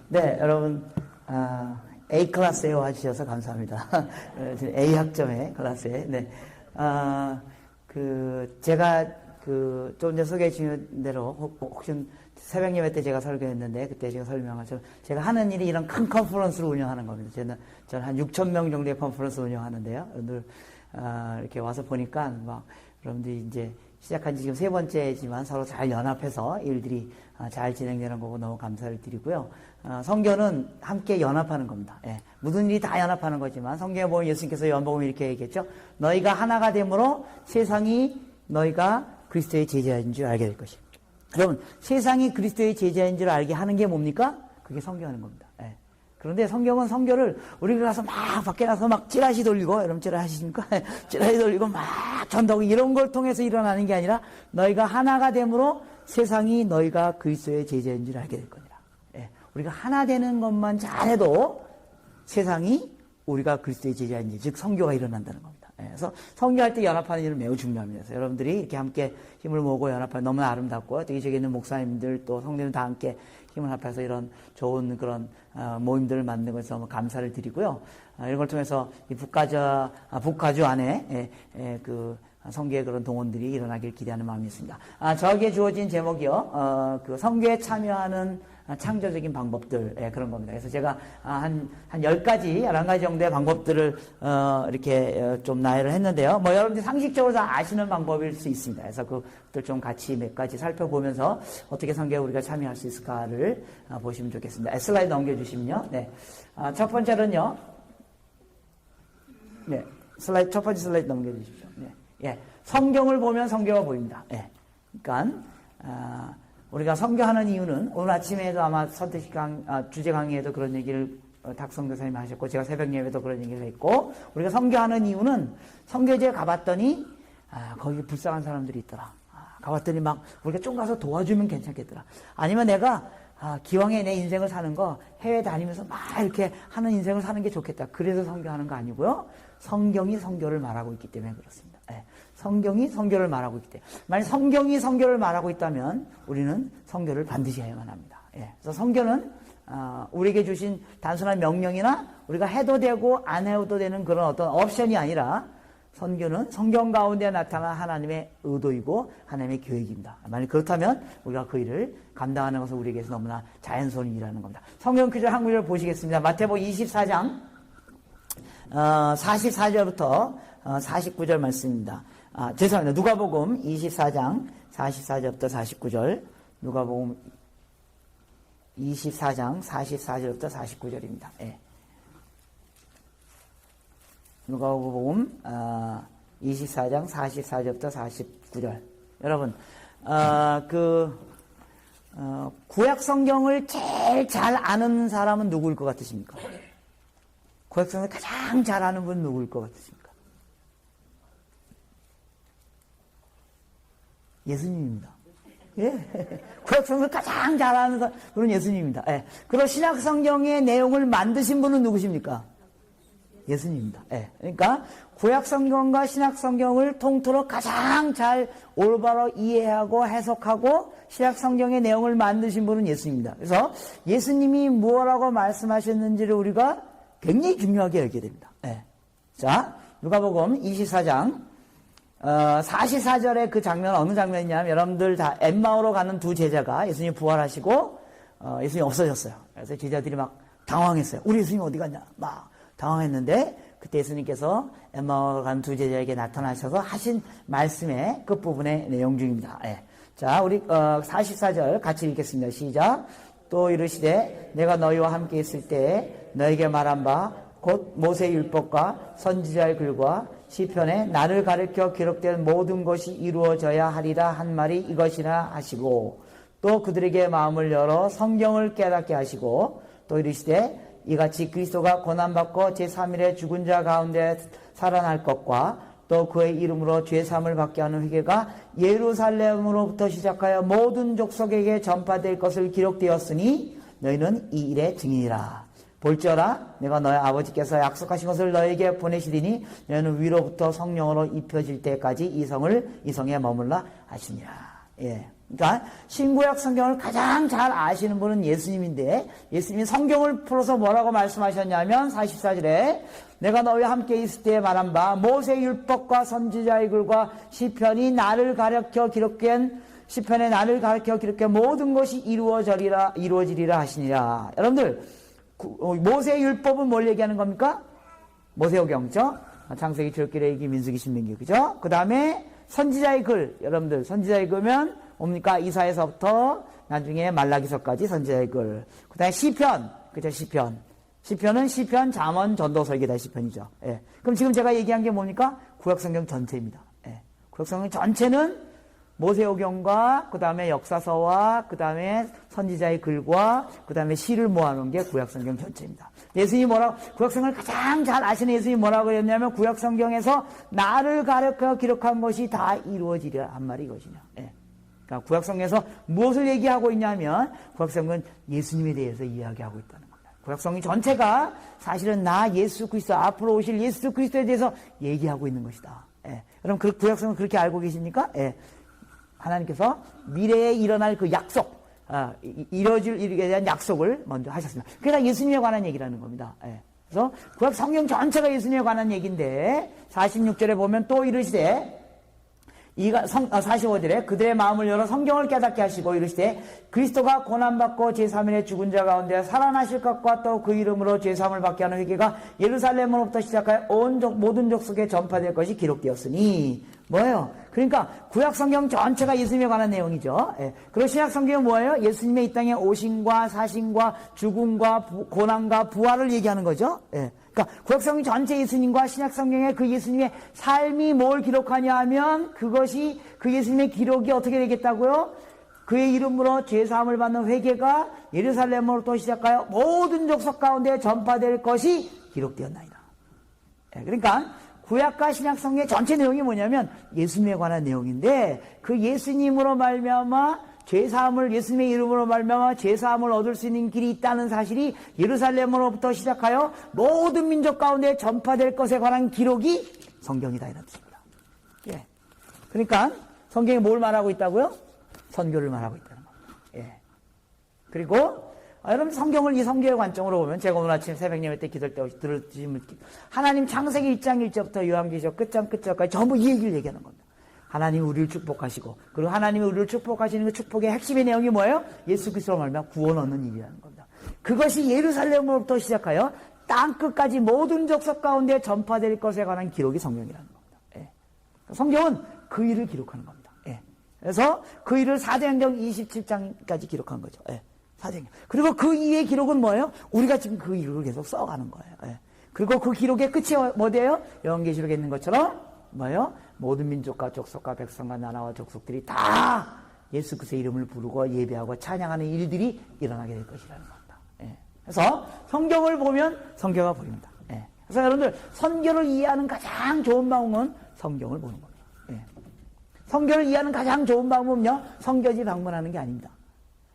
네, 여러분, A 클래스에 와주셔서 감사합니다. A 학점의 클래스에. 네. 제가 좀 전에 소개해 주신 대로, 혹시 새벽 예배 때 제가 설교했는데, 그때 제가 설명한 것처럼, 제가 하는 일이 이런 큰 컨퍼런스를 운영하는 겁니다. 저는 한 6,000명 정도의 컨퍼런스 운영하는데요. 오늘, 이렇게 와서 보니까, 여러분들이 이제 시작한 지 지금 3번째지만 서로 잘 연합해서 일들이 잘 진행되는 거고 너무 감사를 드리고요. 성경은 함께 연합하는 겁니다. 예. 모든 일이 다 연합하는 거지만 성경에 보면 예수님께서 요한복음에 이렇게 얘기했죠. 너희가 하나가 되므로 세상이 너희가 그리스도의 제자인 줄 알게 될 것이다. 여러분, 세상이 그리스도의 제자인 줄 알게 하는 게 뭡니까? 그게 성경하는 겁니다. 예. 그런데 성경은 성교를 우리가 가서 막 밖에 나서 막 찌라시 돌리고, 여러분 찌라시십니까? 찌라시 돌리고 막 전도하고 이런 걸 통해서 일어나는 게 아니라 너희가 하나가 되므로 세상이 너희가 그리스도의 제자인 줄 알게 될 거니라. 예. 우리가 하나 되는 것만 잘해도 세상이 우리가 그리스도의 제자인지, 즉 성교가 일어난다는 겁니다. 예. 그래서 성교할 때 연합하는 일은 매우 중요합니다. 그래서 여러분들이 이렇게 함께 힘을 모으고 연합하는 너무나 아름답고, 특히 저기 있는 목사님들 또 성도님들 다 함께 힘을 합해서 이런 좋은 그런 모임들을 만드는 것에 너무 감사를 드리고요. 이런 걸 통해서 이 북가주 안에 그 성교의 그런 동원들이 일어나길 기대하는 마음이 있습니다. 저기에 주어진 제목이요. 그 성교에 참여하는 창조적인 방법들, 그런 겁니다. 그래서 제가 한 10가지, 11가지 정도의 방법들을 이렇게 좀 나열을 했는데요. 여러분들이 상식적으로 다 아시는 방법일 수 있습니다. 그래서 그것들 좀 같이 몇 가지 살펴보면서 어떻게 성교에 우리가 참여할 수 있을까를 보시면 좋겠습니다. 슬라이드 넘겨주시면요. 네. 첫 번째는요. 네. 첫 번째 슬라이드 넘겨주십시오. 네. 예. 성경을 보면 성교가 보입니다. 예. 그러니까, 우리가 성교하는 이유는 오늘 아침에도 아마 선택식 주제 강의에도 그런 얘기를 닥성 교사님이 하셨고, 제가 새벽 예배도 그런 얘기를 했고, 우리가 성교하는 이유는 성교지에 가봤더니, 거기 불쌍한 사람들이 있더라. 가봤더니 막 우리가 좀 가서 도와주면 괜찮겠더라. 아니면 내가 기왕에 내 인생을 사는 거 해외 다니면서 막 이렇게 하는 인생을 사는 게 좋겠다. 그래서 성교하는 거 아니고요. 성경이 성교를 말하고 있기 때문에 그렇습니다. 예. 성경이 성교를 말하고 있기 때문에. 만약 성경이 성교를 말하고 있다면 우리는 성교를 반드시 해야만 합니다. 예. 그래서 성교는 우리에게 주신 단순한 명령이나 우리가 해도 되고 안 해도 되는 그런 어떤 옵션이 아니라, 선교는 성경 가운데 나타난 하나님의 의도이고 하나님의 계획입니다. 만약 그렇다면 우리가 그 일을 감당하는 것은 우리에게서 너무나 자연스러운 일이라는 겁니다. 성경 구절 한 구절 보시겠습니다. 마태복음 24장 44절부터 49절 말씀입니다. 죄송합니다. 누가복음 24장 44절부터 49절, 누가복음 24장 44절부터 49절입니다. 예. 누가복음 24장 44절부터 49절. 여러분, 구약 성경을 제일 잘 아는 사람은 누구일 것 같으십니까? 구약 성경을 가장 잘 아는 분은 누구일 것 같으십니까? 예수님입니다. 예. 구약 성경을 가장 잘 아는 분은 예수님입니다. 예. 그리고 신약 성경의 내용을 만드신 분은 누구십니까? 예수님입니다. 예. 그러니까 구약 성경과 신약 성경을 통틀어 가장 잘 올바로 이해하고 해석하고 신약 성경의 내용을 만드신 분은 예수님입니다. 그래서 예수님이 무엇라고 말씀하셨는지를 우리가 굉장히 중요하게 알게 됩니다. 예. 자, 누가복음 24장 44절의 그 장면, 어느 장면이냐면, 여러분들 다 엠마오로 가는 두 제자가 예수님 부활하시고 예수님 없어졌어요. 그래서 제자들이 막 당황했어요. 우리 예수님 어디 갔냐? 막 당황했는데, 그때 예수님께서 엠마오로 가는 두 제자에게 나타나셔서 하신 말씀의 끝부분의 내용 중입니다. 예. 자, 우리 44절 같이 읽겠습니다. 시작. 또 이르시되 내가 너희와 함께 있을 때에 너에게 말한 바 곧 모세의 율법과 선지자의 글과 시편에 나를 가르쳐 기록된 모든 것이 이루어져야 하리라 한 말이 이것이라 하시고, 또 그들에게 마음을 열어 성경을 깨닫게 하시고, 또 이르시되 이같이 그리스도가 고난받고 제3일에 죽은 자 가운데 살아날 것과 또 그의 이름으로 죄사함을 받게 하는 회개가 예루살렘으로부터 시작하여 모든 족속에게 전파될 것을 기록되었으니 너희는 이 일의 증인이라. 볼지어라 내가 너희 아버지께서 약속하신 것을 너에게 보내시리니 너희는 위로부터 성령으로 입혀질 때까지 이 성에 머물라 하시니라. 예. 그러니까 신구약 성경을 가장 잘 아시는 분은 예수님인데 예수님이 성경을 풀어서 뭐라고 말씀하셨냐면 44절에 내가 너희와 함께 있을 때에 말한 바 모세 율법과 선지자의 글과 시편이 나를 가르쳐 기록된 시편에 나를 가르쳐 기록된 모든 것이 이루어지리라 하시니라. 여러분들 모세 율법은 뭘 얘기하는 겁니까? 모세오경죠. 창세기, 출애굽기, 레위기, 민수기, 신명기, 그죠? 그 다음에 선지자의 글, 여러분들 선지자의 글면 뭡니까? 이사에서부터 나중에 말라기서까지 선지자의 글. 그 다음에 시편, 그죠? 시편은 시편, 잠언, 전도, 설계다 시편이죠. 예. 그럼 지금 제가 얘기한 게 뭡니까? 구약성경 전체입니다. 예. 구약성경 전체는 모세오경과 그 다음에 역사서와 그 다음에 선지자의 글과 그 다음에 시를 모아놓은 게 구약성경 전체입니다. 예수님이 구약성경을 가장 잘 아시는 예수님이 뭐라고 했냐면 구약성경에서 나를 가르쳐 기록한 것이 다 이루어지리라 한 말이 이것이냐. 예. 그러니까 구약성경에서 무엇을 얘기하고 있냐면 구약성경은 예수님에 대해서 이야기하고 있다는 겁니다. 구약성경 전체가 사실은 나 예수 그리스도 앞으로 오실 예수 그리스도에 대해서 얘기하고 있는 것이다. 예. 그럼 그 구약성경 그렇게 알고 계십니까? 예. 하나님께서 미래에 일어날 그 약속, 이루어질 일에 대한 약속을 먼저 하셨습니다. 그게 다 예수님에 관한 얘기라는 겁니다. 예. 그래서 구약 성경 전체가 예수님에 관한 얘기인데 46절에 보면 또 이르시되 45절에 그들의 마음을 열어 성경을 깨닫게 하시고 이르시되 그리스도가 고난받고 제3일에 죽은 자 가운데 살아나실 것과 또 그 이름으로 제3을 받게 하는 회개가 예루살렘으로부터 시작하여 모든 족속에 전파될 것이 기록되었으니 뭐예요? 그러니까 구약 성경 전체가 예수님에 관한 내용이죠. 예. 그리고 신약 성경은 뭐예요? 예수님의 이 땅의 오심과 사심과 죽음과 고난과 부활을 얘기하는 거죠. 예. 그러니까 구약 성경 전체 예수님과 신약 성경의 그 예수님의 삶이 뭘 기록하냐 하면 그것이 그 예수님의 기록이 어떻게 되겠다고요? 그의 이름으로 죄사함을 받는 회개가 예루살렘으로부터 시작하여 모든 족속 가운데 전파될 것이 기록되었나이다. 예. 그러니까 구약과 신약 성경의 전체 내용이 뭐냐면 예수님에 관한 내용인데 그 예수님으로 말미암아 죄사함을 예수님의 이름으로 말미암아 죄사함을 얻을 수 있는 길이 있다는 사실이 예루살렘으로부터 시작하여 모든 민족 가운데 전파될 것에 관한 기록이 성경이다 이런 뜻입니다. 예. 그러니까 성경이 뭘 말하고 있다고요? 선교를 말하고 있다는 겁니다. 예. 그리고 여러분 성경을 이 성경의 관점으로 보면 제가 오늘 아침 새벽 예배 때 기도할 때 들으시면 하나님 창세기 1장 1절부터 요한계시록 끝장까지 전부 이 얘기를 얘기하는 겁니다. 하나님이 우리를 축복하시고 그리고 하나님이 우리를 축복하시는 그 축복의 핵심의 내용이 뭐예요? 예수 그리스도로 말미암아 구원 얻는 일이라는 겁니다. 그것이 예루살렘으로부터 시작하여 땅끝까지 모든 족속 가운데 전파될 것에 관한 기록이 성경이라는 겁니다. 예. 성경은 그 일을 기록하는 겁니다. 예. 그래서 그 일을 사도행전 27장까지 기록한 거죠. 예. 사도행전. 그리고 그 이의 기록은 뭐예요? 우리가 지금 그 기록을 계속 써가는 거예요. 예. 그리고 그 기록의 끝이 뭐예요? 요한계시록에 있는 것처럼 뭐예요? 모든 민족과 족속과 백성과 나라와 족속들이 다 예수 그리스도의 이름을 부르고 예배하고 찬양하는 일들이 일어나게 될 것이라는 겁니다. 예. 그래서 성경을 보면 성경가 보입니다. 예. 그래서 여러분들 선교를 이해하는 가장 좋은 방법은 성경을 보는 겁니다. 예. 성경을 이해하는 가장 좋은 방법은요, 선교지 방문하는 게 아닙니다.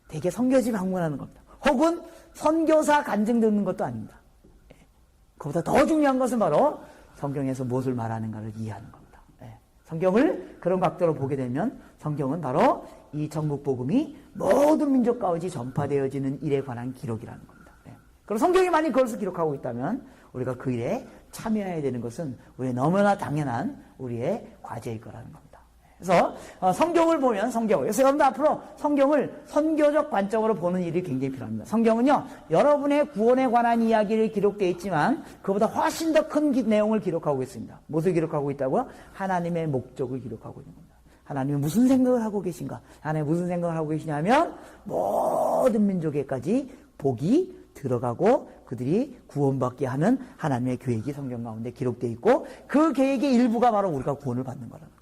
대개 선교지 방문하는 겁니다. 혹은 선교사 간증 듣는 것도 아닙니다. 예. 그보다 더 중요한 것은 바로 성경에서 무엇을 말하는가를 이해하는 겁니다. 예. 성경을 그런 각도로 보게 되면 성경은 바로 이 전국 복음이 모든 민족 가운데 전파되어지는 일에 관한 기록이라는 겁니다. 예. 그럼 성경이 만약 그것을 기록하고 있다면 우리가 그 일에 참여해야 되는 것은 우리의 너무나 당연한 우리의 과제일 거라는 겁니다. 그래서 성경을 보면 그래서 여러분들 앞으로 성경을 선교적 관점으로 보는 일이 굉장히 필요합니다. 성경은요, 여러분의 구원에 관한 이야기를 기록되어 있지만 그보다 훨씬 더 큰 내용을 기록하고 있습니다. 무엇을 기록하고 있다고요? 하나님의 목적을 기록하고 있는 겁니다. 하나님이 무슨 생각을 하고 계신가? 하나님이 무슨 생각을 하고 계시냐면 모든 민족에까지 복이 들어가고 그들이 구원받게 하는 하나님의 계획이 성경 가운데 기록되어 있고 그 계획의 일부가 바로 우리가 구원을 받는 거라는 겁니다.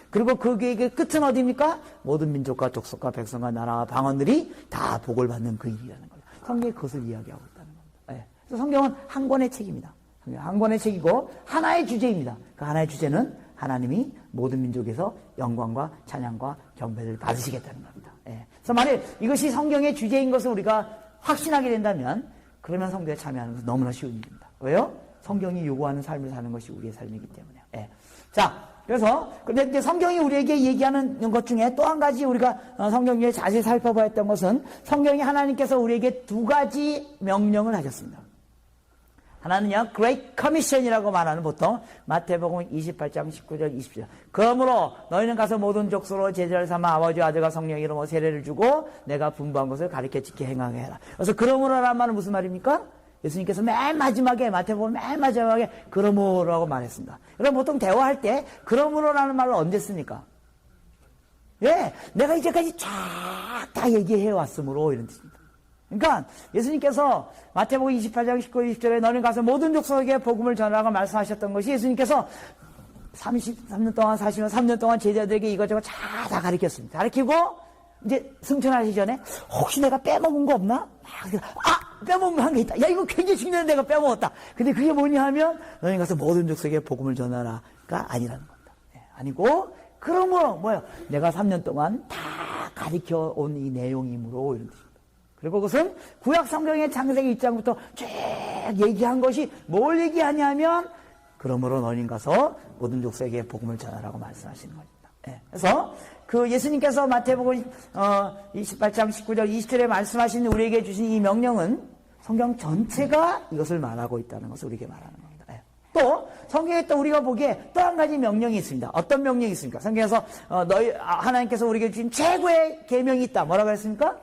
그리고 그 계획의 끝은 어디입니까? 모든 민족과 족속과 백성과 나라와 방언들이 다 복을 받는 그 일이라는 겁니다. 성경이 그것을 이야기하고 있다는 겁니다. 네. 그래서 성경은 한 권의 책입니다. 한 권의 책이고 하나의 주제입니다. 그 하나의 주제는 하나님이 모든 민족에서 영광과 찬양과 경배를 받으시겠다는 겁니다. 네. 그래서 만약 이것이 성경의 주제인 것을 우리가 확신하게 된다면 그러면 성교에 참여하는 것은 너무나 쉬운 일입니다. 왜요? 성경이 요구하는 삶을 사는 것이 우리의 삶이기 때문에요. 네. 자, 그래서 근데 이제 성경이 우리에게 얘기하는 것 중에 또 한 가지 우리가 성경 중에 자세히 살펴봐야 했던 것은 성경이 하나님께서 우리에게 두 가지 명령을 하셨습니다. 하나는요, Great Commission이라고 말하는 보통 마태복음 28장 19절 20절. 그러므로 너희는 가서 모든 족속으로 제자를 삼아 아버지와 아들과 성령의 이름으로 세례를 주고 내가 분부한 것을 가르쳐 지켜 행하게 해라. 그래서 그러므로라는 말은 무슨 말입니까? 예수님께서 맨 마지막에 마태복음 맨 마지막에 그러므로라고 말했습니다. 여러분 보통 대화할 때 그러므로라는 말을 언제 씁니까? 예, 내가 이제까지 쫙 다 얘기해 왔으므로 이런 뜻입니다. 그러니까 예수님께서 마태복음 28장 19, 20절에 너는 가서 모든 족속에게 복음을 전하라고 말씀하셨던 것이 예수님께서 33년 동안 사시면 3년 동안 제자들에게 이것저것 다 가르쳤습니다. 가르치고 이제 승천하시기 전에 혹시 내가 빼먹은 거 없나? 빼먹은 한 게 있다. 야, 이거 굉장히 중요한 내가 빼먹었다. 근데 그게 뭐냐 하면 너희 가서 모든 족속에게 복음을 전하라가 아니라는 겁니다. 아니고 그러므로 뭐예요? 내가 3년 동안 다 가르쳐 온 이 내용이므로 이런 뜻입니다. 그리고 그것은 구약 성경의 창세기 1장부터 쭉 얘기한 것이 뭘 얘기하냐면 그러므로 너희는 가서 모든 족속에게 복음을 전하라고 말씀하시는 겁니다. 예. 그래서 그 예수님께서 마태복음 28장 19절 20절에 말씀하신 우리에게 주신 이 명령은 성경 전체가 이것을 말하고 있다는 것을 우리에게 말하는 겁니다. 예. 또 성경에 또 우리가 보기에 또 한 가지 명령이 있습니다. 어떤 명령이 있습니까? 성경에서 하나님께서 우리에게 주신 최고의 계명이 있다. 뭐라고 했습니까?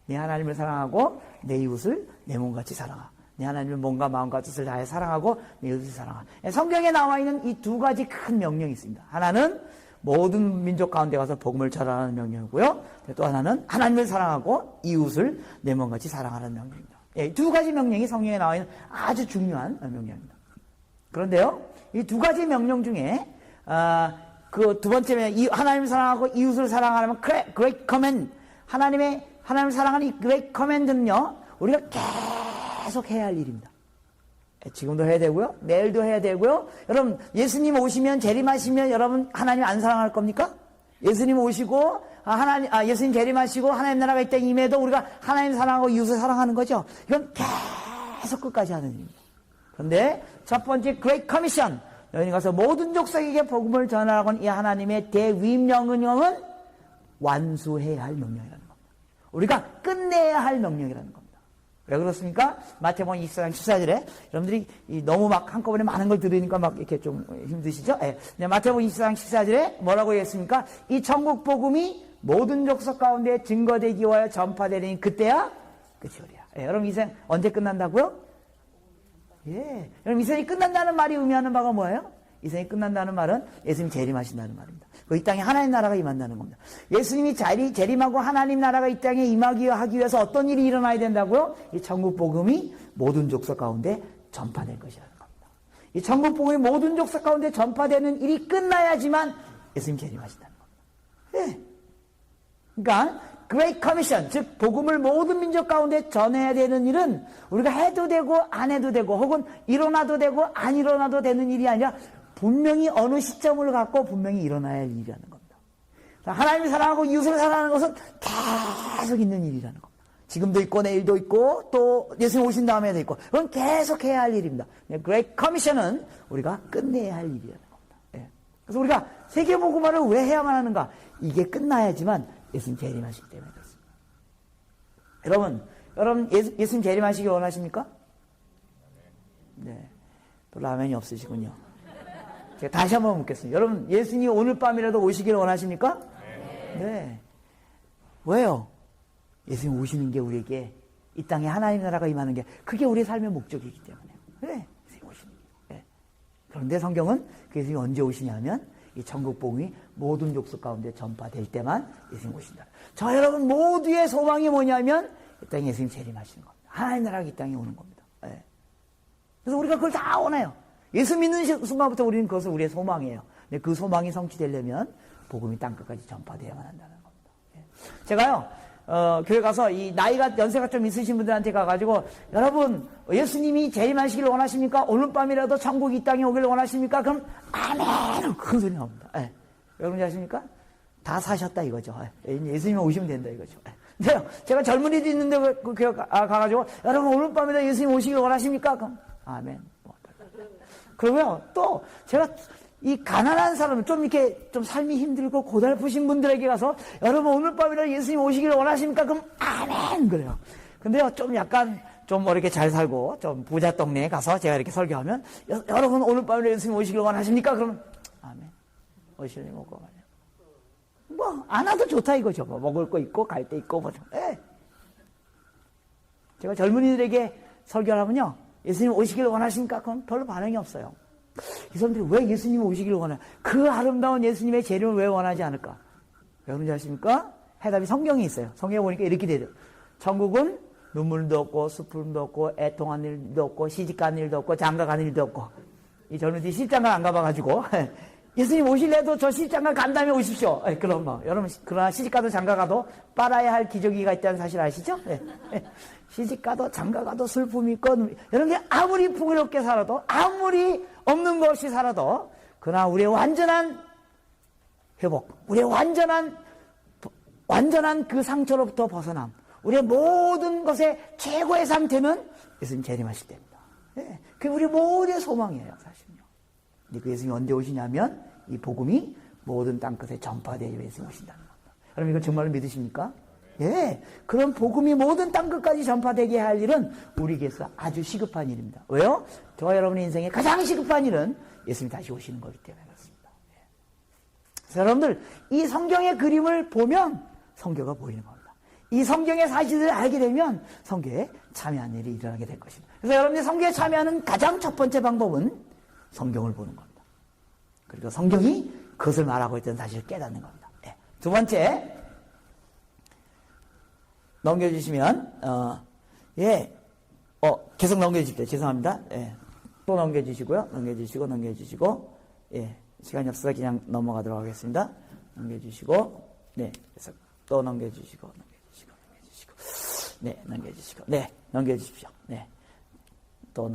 내 하나님을 사랑하고 내 이웃을 내 몸같이 사랑하. 내 하나님을 몸과 마음과 뜻을 다해 사랑하고 내 이웃을 사랑하. 성경에 나와 있는 이 두 가지 큰 명령이 있습니다. 하나는 모든 민족 가운데 가서 복음을 전하라는 명령이고요. 또 하나는 하나님을 사랑하고 이웃을 내 몸같이 사랑하라는 명령입니다. 이 두 가지 명령이 성경에 나와 있는 아주 중요한 명령입니다. 그런데요, 이 두 가지 명령 중에 그 두 번째 하나님을 사랑하고 이웃을 사랑하라면 Great Command, 하나님을 사랑하는 이 Great Command는요, 우리가 계속 해야 할 일입니다. 지금도 해야 되고요, 내일도 해야 되고요. 여러분, 예수님 오시면 재림하시면 여러분 하나님 안 사랑할 겁니까? 예수님 오시고 예수님 재림하시고 하나님 나라가 이 땅에 임해도 우리가 하나님 사랑하고 이웃을 사랑하는 거죠. 이건 계속 끝까지 하는 일입니다. 그런데 첫 번째 Great Commission, 너희는 가서 모든 족속에게 복음을 전하라고 하는 이 하나님의 대위명령은 완수해야 할 명령이라는 겁니다. 우리가 끝내야 할 명령이라는 겁니다. 왜 그렇습니까? 마태복음 24장 14절에 여러분들이 너무 막 한꺼번에 많은 걸 들으니까 막 이렇게 좀 힘드시죠? 네. 마태복음 24장 14절에 뭐라고 했습니까? 이 천국 복음이 모든 족속 가운데 증거되기 위하여 전파되리니 그때야 끝이 오리라. 여러분 이 생 언제 끝난다고요? 예. 여러분 이 생이 끝난다는 말이 의미하는 바가 뭐예요? 이 생이 끝난다는 말은 예수님이 재림하신다는 말입니다. 이 땅에 하나님 나라가 임한다는 겁니다. 예수님이 재림하고 하나님 나라가 이 땅에 임하기 위해서 어떤 일이 일어나야 된다고요? 이 천국 복음이 모든 족속 가운데 전파될 것이라는 겁니다. 이 천국 복음이 모든 족속 가운데 전파되는 일이 끝나야지만 예수님 재림하신다는 겁니다. 예. 그러니까 Great Commission, 즉 복음을 모든 민족 가운데 전해야 되는 일은 우리가 해도 되고 안 해도 되고 혹은 일어나도 되고 안 일어나도 되는 일이 아니라 분명히 어느 시점을 갖고 분명히 일어나야 할 일이라는 겁니다. 하나님을 사랑하고 이웃을 사랑하는 것은 계속 있는 일이라는 겁니다. 지금도 있고 내일도 있고 또 예수님 오신 다음에도 있고 그건 계속 해야 할 일입니다. Great Commission은 우리가 끝내야 할 일이라는 겁니다. 예. 그래서 우리가 세계복음화를 왜 해야만 하는가? 이게 끝나야지만 예수님 재림하시기 때문에 그렇습니다. 여러분 예수님 재림하시기 원하십니까? 네. 또 라면이 없으시군요. 제가 다시 한번 묻겠습니다. 여러분 예수님이 오늘 밤이라도 오시기를 원하십니까? 네. 왜요? 예수님 오시는 게 우리에게 이 땅에 하나님 나라가 임하는 게 그게 우리의 삶의 목적이기 때문에 네. 예수님 오시는 게. 네. 그런데 성경은 그 예수님이 언제 오시냐면 이 천국 복음이 모든 족속 가운데 전파될 때만 예수님 오신다. 저 여러분 모두의 소망이 뭐냐면 이 땅에 예수님 재림하시는 겁니다. 하나님 나라가 이 땅에 오는 겁니다. 네. 그래서 우리가 그걸 다 원해요. 예수 믿는 순간부터 우리는 그것을 우리의 소망이에요. 근데 그 소망이 성취되려면 복음이 땅끝까지 전파되어야만 한다는 겁니다. 네. 제가요 교회 가서 이 연세가 좀 있으신 분들한테 가가지고 여러분 예수님이 재림하시기를 원하십니까? 오늘 밤이라도 천국이 이 땅에 오기를 원하십니까? 그럼 아멘! 큰 소리 나옵니다. 예. 여러분이 아십니까? 다 사셨다 이거죠. 예. 예수님이 오시면 된다 이거죠. 예. 제가 젊은이도 있는데 그 교회 가가지고 여러분 오늘 밤이라도 예수님 오시기를 원하십니까? 그럼 아멘. 그러면 또 제가 이 가난한 사람, 좀 이렇게 좀 삶이 힘들고 고달프신 분들에게 가서 여러분 오늘 밤이라 예수님 오시기를 원하십니까? 그럼 아멘! 그래요. 근데요, 좀 약간 좀 이렇게 잘 살고 좀 부자 동네에 가서 제가 이렇게 설교하면 여러분 오늘 밤이라 예수님 오시기를 원하십니까? 그러면 아멘. 오시려니 먹고 가냐. 뭐, 안 와도 좋다 이거죠. 뭐, 먹을 거 있고, 갈 데 있고, 뭐. 예. 제가 젊은이들에게 설교를 하면요. 예수님 오시기를 원하십니까? 그럼 별로 반응이 없어요. 이 사람들이 왜 예수님 오시기를 원해? 그 아름다운 예수님의 재림을 왜 원하지 않을까? 왜 그런지 아십니까? 해답이 성경에 있어요. 성경에 보니까 이렇게 되죠. 천국은 눈물도 없고, 슬픔도 없고, 애통한 일도 없고, 시집간 일도 없고, 장가간 일도 없고. 이 젊은이들이 시집장가 안 가봐가지고, 예수님 오실래도 저 시집장가 간 다음에 오십시오. 그럼 뭐, 여러분, 그러나 시집가도 장가가도 빨아야 할 기저귀가 있다는 사실 아시죠? 시집가도 장가가도 슬픔이 있고, 여러분, 아무리 풍요롭게 살아도, 아무리 없는 것 없이 살아도, 그러나 우리의 완전한 회복, 우리의 완전한 그 상처로부터 벗어남, 우리의 모든 것의 최고의 상태는 예수님 재림하실 때입니다. 그게 우리 모두의 소망이에요, 사실은요. 근데 그 예수님이 언제 오시냐면, 이 복음이 모든 땅끝에 전파되어 예수님 오신다는 겁니다. 여러분, 이거 정말로 믿으십니까? 예. 그런 복음이 모든 땅끝까지 전파되게 할 일은 우리에게서 아주 시급한 일입니다. 왜요? 저와 여러분의 인생에 가장 시급한 일은 예수님이 다시 오시는 거기 때문에 그렇습니다. 예. 그래서 여러분들, 이 성경의 그림을 보면 성교가 보이는 겁니다. 이 성경의 사실을 알게 되면 성교에 참여하는 일이 일어나게 될 것입니다. 그래서 여러분들이 성교에 참여하는 가장 첫 번째 방법은 성경을 보는 겁니다. 그리고 성경이 그것을 말하고 있다는 사실을 깨닫는 겁니다. 네. 두 번째, 넘겨주시면, 계속 넘겨주십시오. 죄송합니다. 예. 또 넘겨주시고요. 넘겨주시고, 예. 시간이 없어서 그냥 넘어가도록 하겠습니다. 넘겨주시고, 네. 그래서 또 넘겨주시고, 네. 넘겨주십시오. 네. 또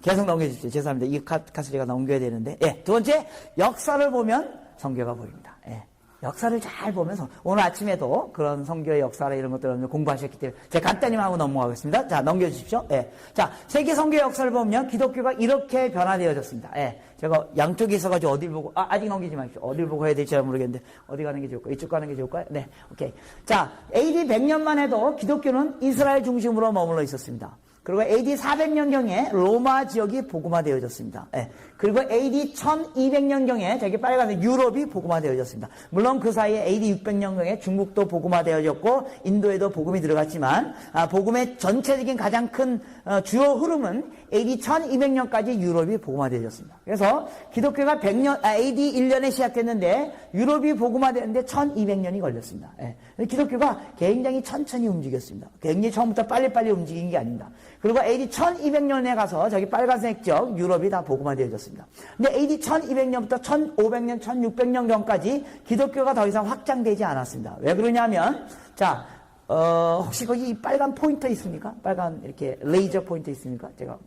계속 넘겨주십시오. 죄송합니다. 이 카스리가 넘겨야 되는데. 예. 두 번째, 역사를 보면 성교가 보입니다. 예. 역사를 잘 보면서, 오늘 아침에도 그런 성교의 역사나 이런 것들을 공부하셨기 때문에, 제가 간단히 하고 넘어가겠습니다. 자, 넘겨주십시오. 예. 자, 세계 성교의 역사를 보면 기독교가 이렇게 변화되어졌습니다. 예. 제가 양쪽에 있어가지고 어딜 보고, 아직 넘기지 마십시오. 어딜 보고 해야 될지 잘 모르겠는데, 어디 가는 게 좋을까요? 이쪽 가는 게 좋을까요? 네. 오케이. 자, AD 100년만 해도 기독교는 이스라엘 중심으로 머물러 있었습니다. 그리고 AD 400년경에 로마 지역이 복음화되어졌습니다. 예. 그리고 AD 1200년경에 저기 빨간색 유럽이 복음화되어졌습니다. 물론 그 사이에 AD 600년경에 중국도 복음화되어졌고 인도에도 복음이 들어갔지만 복음의 전체적인 가장 큰 주요 흐름은 AD 1200년까지 유럽이 복음화되어졌습니다. 그래서 기독교가 AD 1년에 시작됐는데 유럽이 복음화되는데 1200년이 걸렸습니다. 예. 기독교가 굉장히 천천히 움직였습니다. 굉장히 처음부터 빨리빨리 움직인 게 아닙니다. 그리고 AD 1200년에 가서 저기 빨간색 지역 유럽이 다 복음화되어졌습니다. 근데 AD 1200년부터 1500년, 1600년경까지 기독교가 더 이상 확장되지 않았습니다. 왜 그러냐면, 자, 혹시 거기 빨간 포인터 있습니까? 빨간 이렇게 레이저 포인터 있습니까? 제가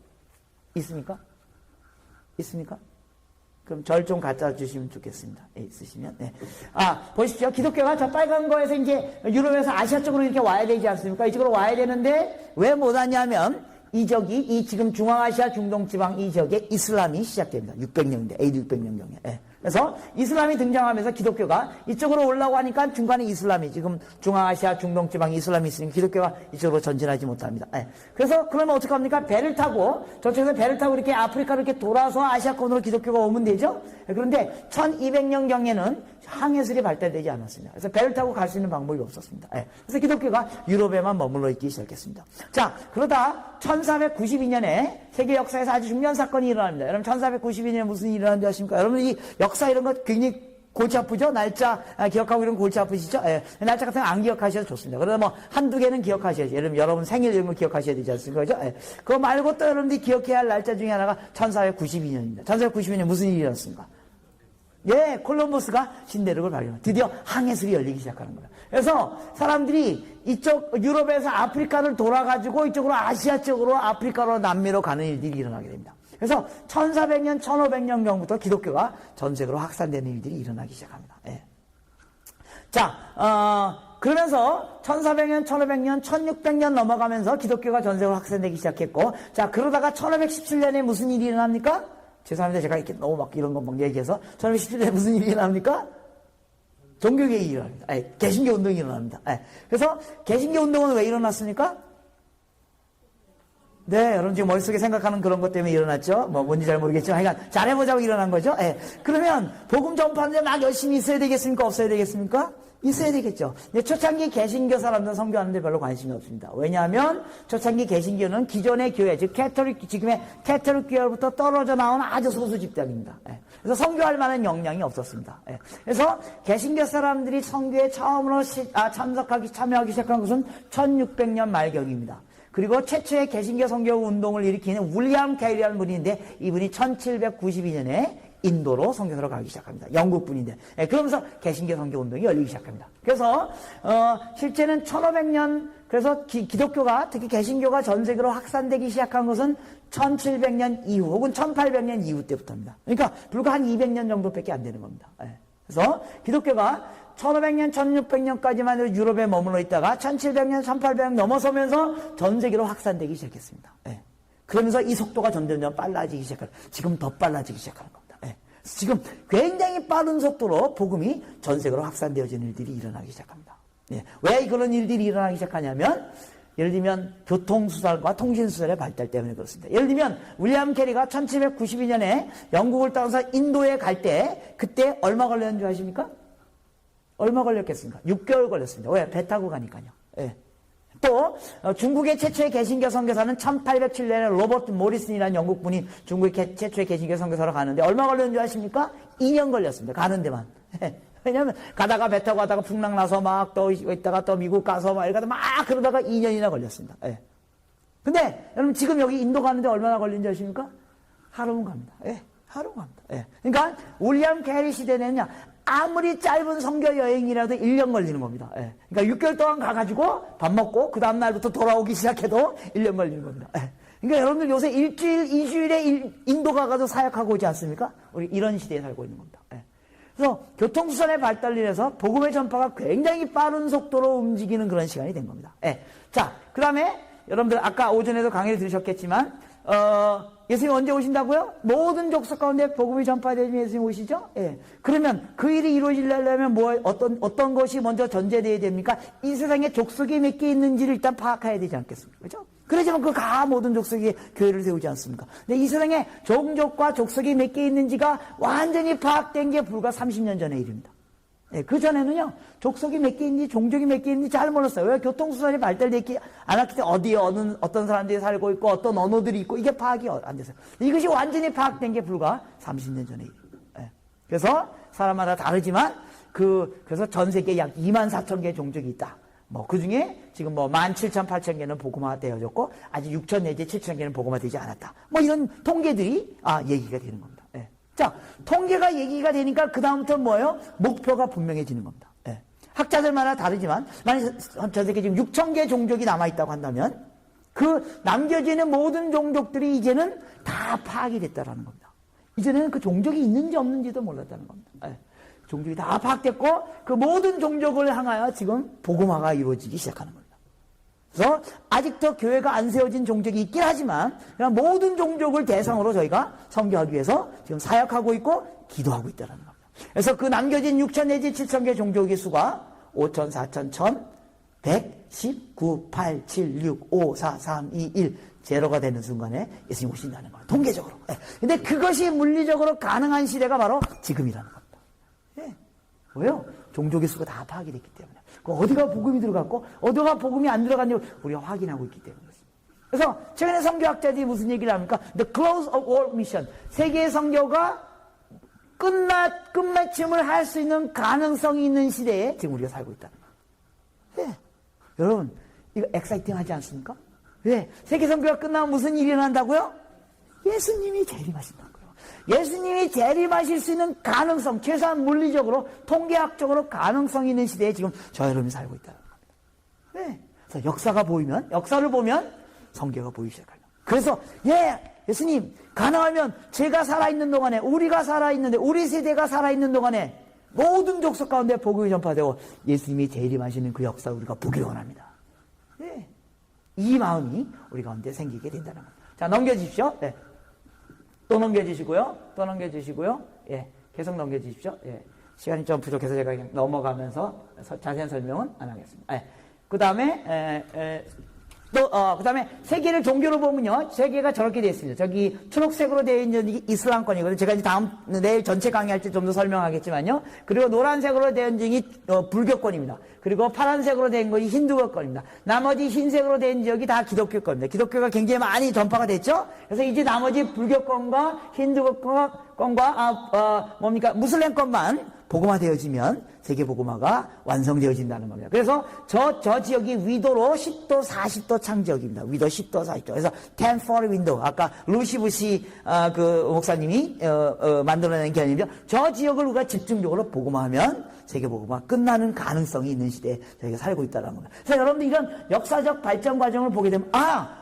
있습니까? 그럼 절 좀 갖다 주시면 좋겠습니다. 예, 있으시면. 네. 보십시오. 기독교가 저 빨간 거에서 이제 유럽에서 아시아 쪽으로 이렇게 와야 되지 않습니까? 이쪽으로 와야 되는데 왜 못 왔냐면 이 지금 중앙아시아 중동지방 이 지역에 이슬람이 시작됩니다. 600년대, AD 600년경에. 예. 그래서 이슬람이 등장하면서 기독교가 이쪽으로 올라오고 하니까 중간에 이슬람이 지금 중앙아시아 중동지방 이슬람이 있으니까 기독교가 이쪽으로 전진하지 못합니다. 예. 그래서 그러면 어떡합니까? 배를 타고 저쪽에서 배를 타고 이렇게 아프리카로 이렇게 돌아서 아시아권으로 기독교가 오면 되죠? 예. 그런데 1200년경에는 항해술이 발달되지 않았습니다. 그래서 배를 타고 갈 수 있는 방법이 없었습니다. 예. 그래서 기독교가 유럽에만 머물러 있기 시작했습니다. 자, 그러다 1492년에 세계 역사에서 아주 중요한 사건이 일어납니다. 여러분 1492년에 무슨 일이 일어났는지 아십니까? 여러분 이 역사 이런 거 굉장히 골치 아프죠? 날짜 기억하고 이런 거 골치 아프시죠? 예. 날짜 같은 거 안 기억하셔도 좋습니다. 그래서 뭐 한두 개는 기억하셔야죠. 여러분 생일 이런 거 기억하셔야 되지 않습니까? 그죠? 예. 그거 말고 또 여러분들이 기억해야 할 날짜 중에 하나가 1492년입니다. 1492년에 무슨 일이 일어났습니까? 예, 콜럼버스가 신대륙을 발견합니다. 드디어 항해술이 열리기 시작하는 거예요. 그래서 사람들이 이쪽 유럽에서 아프리카를 돌아가지고 이쪽으로 아시아 쪽으로 아프리카로 남미로 가는 일들이 일어나게 됩니다. 그래서 1400년, 1500년경부터 기독교가 전 세계로 확산되는 일들이 일어나기 시작합니다. 예. 자, 그러면서 1400년, 1500년, 1600년 넘어가면서 기독교가 전 세계로 확산되기 시작했고, 자, 그러다가 1517년에 무슨 일이 일어납니까? 죄송합니다. 제가 이렇게 너무 막 이런 거 막 얘기해서. 저는 실제 무슨 일이 일어납니까? 종교개혁이 일어납니다. 아니, 개신교 운동이 일어납니다. 아니, 그래서 개신교 운동은 왜 일어났습니까? 네, 여러분 지금 머릿속에 생각하는 그런 것 때문에 일어났죠? 뭐 뭔지 잘 모르겠지만 하여간 잘해보자고 일어난 거죠? 예. 그러면 복음 전파하는데 막 열심히 있어야 되겠습니까? 없어야 되겠습니까? 있어야 되겠죠. 근데 초창기 개신교 사람들은 선교하는데 별로 관심이 없습니다. 왜냐하면 초창기 개신교는 기존의 교회, 즉 캐톨릭, 지금의 캐톨릭 교회로부터 떨어져 나온 아주 소수 집단입니다. 예. 그래서 선교할 만한 역량이 없었습니다. 예. 그래서 개신교 사람들이 선교에 처음으로 참여하기 시작한 것은 1600년 말경입니다. 그리고 최초의 개신교 선교 운동을 일으키는 윌리엄 캐리라는 분이 있는데 이분이 1792년에 인도로 선교사로 가기 시작합니다. 영국 분인데. 예, 그러면서 개신교 선교 운동이 열리기 시작합니다. 그래서 실제는 1500년 그래서 기독교가 특히 개신교가 전 세계로 확산되기 시작한 것은 1700년 이후 혹은 1800년 이후 때부터입니다. 그러니까 불과 한 200년 정도밖에 안 되는 겁니다. 예. 그래서 기독교가 1500년, 1600년까지만 유럽에 머물러 있다가 1700년, 1800년 넘어서면서 전 세계로 확산되기 시작했습니다. 예. 그러면서 이 속도가 점점 빨라지기 시작합니다. 지금 더 빨라지기 시작하는 겁니다. 예. 지금 굉장히 빠른 속도로 복음이 전 세계로 확산되어지는 일들이 일어나기 시작합니다. 예. 왜 그런 일들이 일어나기 시작하냐면 예를 들면 교통수단과 통신수단의 발달 때문에 그렇습니다. 예를 들면 윌리엄 캐리가 1792년에 영국을 떠나서 인도에 갈 때 그때 얼마 걸렸는 줄 아십니까? 얼마 걸렸겠습니까? 6개월 걸렸습니다. 왜? 배 타고 가니까요. 예. 또 중국의 최초의 개신교 선교사는 1807년에 로버트 모리슨이라는 영국분이 중국의 최초의 개신교 선교사로 가는데 얼마 걸렸는 줄 아십니까? 2년 걸렸습니다. 가는 데만. 예. 왜냐하면 가다가 배 타고 가다가 풍랑 나서 막 또 있다가 또 미국 가서 막 이러다가 막 그러다가 2년이나 걸렸습니다. 예. 근데 여러분 지금 여기 인도 가는데 얼마나 걸린지 아십니까? 하루면 갑니다. 예. 하루면 갑니다. 예. 그러니까 윌리엄 캐리 시대는요. 아무리 짧은 선교 여행이라도 1년 걸리는 겁니다. 예. 그러니까 6개월 동안 가가지고 밥 먹고 그 다음날부터 돌아오기 시작해도 1년 걸리는 겁니다. 예. 그러니까 여러분들 요새 일주일, 2주일에 인도 가가지고 사역하고 오지 않습니까? 우리 이런 시대에 살고 있는 겁니다. 예. 그래서 교통수단의 발달로 인해서 복음의 전파가 굉장히 빠른 속도로 움직이는 그런 시간이 된 겁니다. 예. 자, 그 다음에 여러분들 아까 오전에도 강의를 들으셨겠지만 예수님 언제 오신다고요? 모든 족속 가운데 복음이 전파되면 예수님 오시죠? 예. 그러면 그 일이 이루어지려면 어떤 것이 먼저 전제되어야 됩니까? 이 세상에 족속이 몇 개 있는지를 일단 파악해야 되지 않겠습니까? 그죠? 그러지만 모든 족속이 교회를 세우지 않습니까? 근데 이 세상에 종족과 족속이 몇 개 있는지가 완전히 파악된 게 불과 30년 전의 일입니다. 예, 그 전에는요, 족속이 몇 개 있는지, 종족이 몇 개 있는지 잘 몰랐어요. 왜? 교통수단이 발달되지 않았기 때문에 어디에 어떤 사람들이 살고 있고, 어떤 언어들이 있고, 이게 파악이 안 됐어요. 이것이 완전히 파악된 게 불과 30년 전의 일입니다. 예. 그래서 사람마다 다르지만, 그래서 전 세계에 약 24,000개의 종족이 있다. 그 중에 지금 17,000, 8,000개는 복음화되어졌고, 아직 6,000 내지 7,000개는 복음화되지 않았다. 이런 통계들이, 얘기가 되는 겁니다. 예. 자, 통계가 얘기가 되니까 그다음부터 뭐예요? 목표가 분명해지는 겁니다. 예. 학자들마다 다르지만 만약 전 세계 지금 6,000개 종족이 남아있다고 한다면 그 남겨지는 모든 종족들이 이제는 다 파악이 됐다라는 겁니다. 이제는 그 종족이 있는지 없는지도 몰랐다는 겁니다. 예. 종족이 다 파악됐고 그 모든 종족을 향하여 지금 복음화가 이루어지기 시작하는 겁니다. 그래서 아직도 교회가 안 세워진 종족이 있긴 하지만 그냥 모든 종족을 대상으로 저희가 선교하기 위해서 지금 사역하고 있고 기도하고 있다는 겁니다. 그래서 그 남겨진 6,000 내지 7,000개 종족의 수가 5,000, 4,000, 1,000, 100, 10, 9, 8, 7, 6, 5, 4, 3, 2, 1 제로가 되는 순간에 예수님 오신다는 거예요. 통계적으로. 근데 그것이 물리적으로 가능한 시대가 바로 지금이라는 겁니다. 예. 왜요? 종족의 수가 다 파악이 됐기 때문에. 어디가 복음이 들어갔고 어디가 복음이 안 들어갔냐고 우리가 확인하고 있기 때문에 그렇습니다. 그래서 최근에 선교학자들이 무슨 얘기를 합니까? The close of world mission. 세계의 선교가 끝맺힘을 할 수 있는 가능성이 있는 시대에 지금 우리가 살고 있다는 거예요. 예. 여러분 이거 엑사이팅하지 않습니까? 왜? 세계 선교가 끝나면 무슨 일이 일어난다고요? 예수님이 재림하신다고요. 예수님이 재림하실 수 있는 가능성, 최소한 물리적으로, 통계학적으로 가능성이 있는 시대에 지금 저 여러분이 살고 있다는 겁니다. 네. 그래서 역사를 보면 성경가 보이기 시작해요. 그래서, 예수님, 가능하면 제가 살아있는 동안에, 우리가 살아있는데, 우리 세대가 살아있는 동안에 모든 족속 가운데 복음이 전파되고 예수님이 재림하시는 그 역사 우리가 보기를 원합니다. 네. 이 마음이 우리 가운데 생기게 된다는 겁니다. 자, 넘겨주십시오. 네. 또 넘겨주시고요. 또 넘겨주시고요. 예, 계속 넘겨주십시오. 예, 시간이 좀 부족해서 제가 그냥 넘어가면서 자세한 설명은 안 하겠습니다. 예, 그 다음에 그 다음에 세계를 종교로 보면요, 세계가 저렇게 되어 있습니다. 저기 초록색으로 되어 있는 이슬람권이거든요. 제가 이제 내일 전체 강의할 때 좀 더 설명하겠지만요. 그리고 노란색으로 되어 있는 지역이 불교권입니다. 그리고 파란색으로 된 것이 힌두교권입니다. 나머지 흰색으로 된 지역이 다 기독교권입니다. 기독교가 굉장히 많이 전파가 됐죠. 그래서 이제 나머지 불교권과 힌두교권과 무슬림권만 복음화되어지면 세계 복음화가 완성되어진다는 겁니다. 그래서 저 지역이 위도로 10도, 40도 창지역입니다. 위도 10도, 40도. 그래서 1040 윈도우. 아까 루시부시 그 목사님이 만들어낸 개념이죠. 저 지역을 우리가 집중적으로 복음화하면 세계 복음화 끝나는 가능성이 있는 시대에 저희가 살고 있다는 겁니다. 그래서 여러분들 이런 역사적 발전 과정을 보게 되면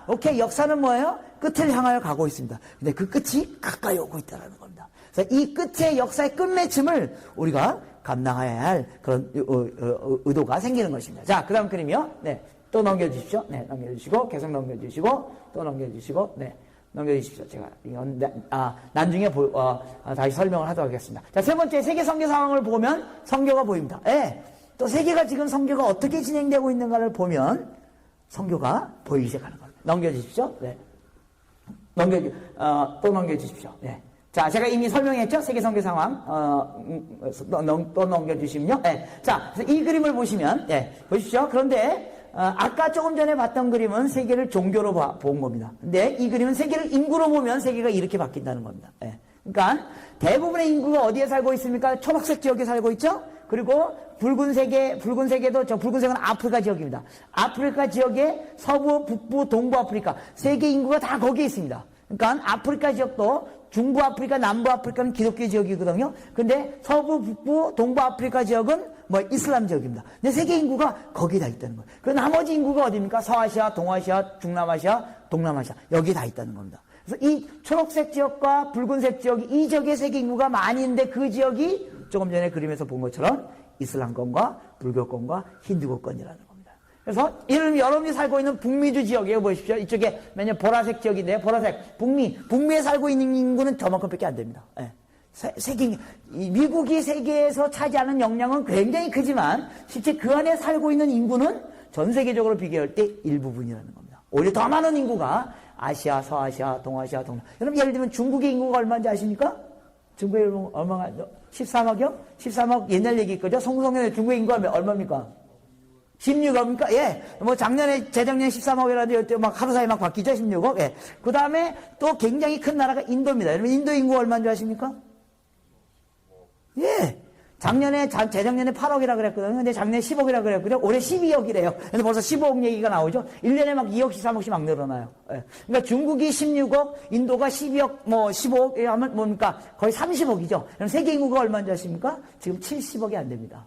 오케이, 역사는 뭐예요? 끝을 향하여 가고 있습니다. 근데 그 끝이 가까이 오고 있다는 겁니다. 그래서 이 끝의 역사의 끝맺음을 우리가 감당해야 할 그런 의도가 생기는 것입니다. 자, 그 다음 그림이요. 네. 또 넘겨주십시오. 네. 넘겨주시고, 계속 넘겨주시고, 또 넘겨주시고, 네. 넘겨주십시오. 제가, 이건, 나중에 다시 설명을 하도록 하겠습니다. 자, 세 번째, 세계 선교 상황을 보면 성교가 보입니다. 예. 또 세계가 지금 선교가 어떻게 진행되고 있는가를 보면 성교가 보이기 시작하는 겁니다. 넘겨주십시오. 네. 또 넘겨주십시오. 네. 자, 제가 이미 설명했죠? 세계 선교 상황. 또 넘겨주시면요. 네. 자, 이 그림을 보시면, 네. 보십시오. 그런데, 아까 조금 전에 봤던 그림은 세계를 종교로 본 겁니다. 근데 이 그림은 세계를 인구로 보면 세계가 이렇게 바뀐다는 겁니다. 네. 그러니까, 대부분의 인구가 어디에 살고 있습니까? 초록색 지역에 살고 있죠? 그리고 붉은색은 아프리카 지역입니다. 아프리카 지역의 서부, 북부, 동부 아프리카. 세계 인구가 다 거기에 있습니다. 그러니까 아프리카 지역도 중부 아프리카, 남부 아프리카는 기독교 지역이거든요. 근데 서부, 북부, 동부 아프리카 지역은 이슬람 지역입니다. 근데 세계 인구가 거기에 다 있다는 거예요. 그 나머지 인구가 어디입니까? 서아시아, 동아시아, 중남아시아, 동남아시아. 여기에 다 있다는 겁니다. 그래서 이 초록색 지역과 붉은색 지역이 이 지역의 세계 인구가 많이 있는데 그 지역이 조금 전에 그림에서 본 것처럼 이슬람권과 불교권과 힌두교권이라는 겁니다. 그래서 이런 여러분이 살고 있는 북미주 지역이에요. 보십시오. 이쪽에 맨날 보라색 지역인데요. 보라색 북미에 살고 있는 인구는 저만큼밖에 안 됩니다. 예. 미국이 세계에서 차지하는 영향은 굉장히 크지만 실제 그 안에 살고 있는 인구는 전 세계적으로 비교할 때 일부분이라는 겁니다. 오히려 더 많은 인구가 아시아, 서아시아, 동아시아, 여러분 예를 들면 중국의 인구가 얼마인지 아십니까? 중국의 인구가 얼마가 13억이요? 13억 옛날 얘기 거죠? 송성년의 중국의 인구가 얼마입니까? 16억입니까? 예. 재작년에 13억이라도 하루 사이에 바뀌죠? 16억. 예. 그 다음에 또 굉장히 큰 나라가 인도입니다. 여러분 인도 인구가 얼마인 줄 아십니까? 예. 재작년에 8억이라 그랬거든요. 근데 작년에 10억이라 그랬거든요. 올해 12억이래요. 근데 벌써 15억 얘기가 나오죠. 1년에 2억씩, 3억씩 막 늘어나요. 예. 그러니까 중국이 16억, 인도가 12억, 15억 하면 뭡니까? 거의 30억이죠. 그럼 세계 인구가 얼마인 줄 아십니까? 지금 70억이 안 됩니다.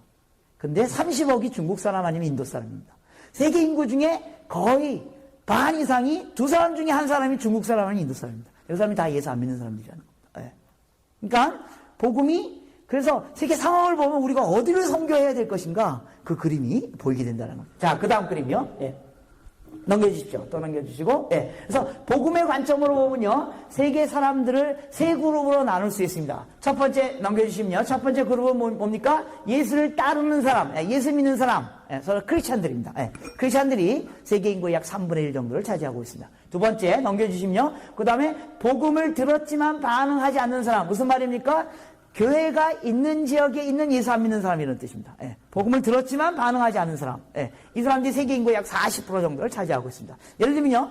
근데 30억이 중국 사람 아니면 인도 사람입니다. 세계 인구 중에 거의 반 이상이 두 사람 중에 한 사람이 중국 사람 아니면 인도 사람입니다. 그 사람이 다 예수 안 믿는 사람들이라는 겁니다. 예. 그러니까 복음이 그래서 세계 상황을 보면 우리가 어디를 선교해야 될 것인가 그 그림이 보이게 된다는 겁니다. 자, 그 다음 그림이요. 예. 넘겨주십시오. 또 넘겨주시고. 예. 그래서 복음의 관점으로 보면요. 세계 사람들을 세 그룹으로 나눌 수 있습니다. 첫 번째 넘겨주시면요. 첫 번째 그룹은 뭡니까? 예수를 따르는 사람, 예수 믿는 사람. 예. 서로 크리스찬들입니다. 예. 크리스찬들이 세계 인구의 약 3분의 1 정도를 차지하고 있습니다. 두 번째 넘겨주시면요. 그 다음에 복음을 들었지만 반응하지 않는 사람. 무슨 말입니까? 교회가 있는 지역에 있는 예수 안 믿는 사람 이런 뜻입니다. 예. 복음을 들었지만 반응하지 않는 사람. 예. 이 사람들이 세계 인구의 약 40% 정도를 차지하고 있습니다. 예를 들면요.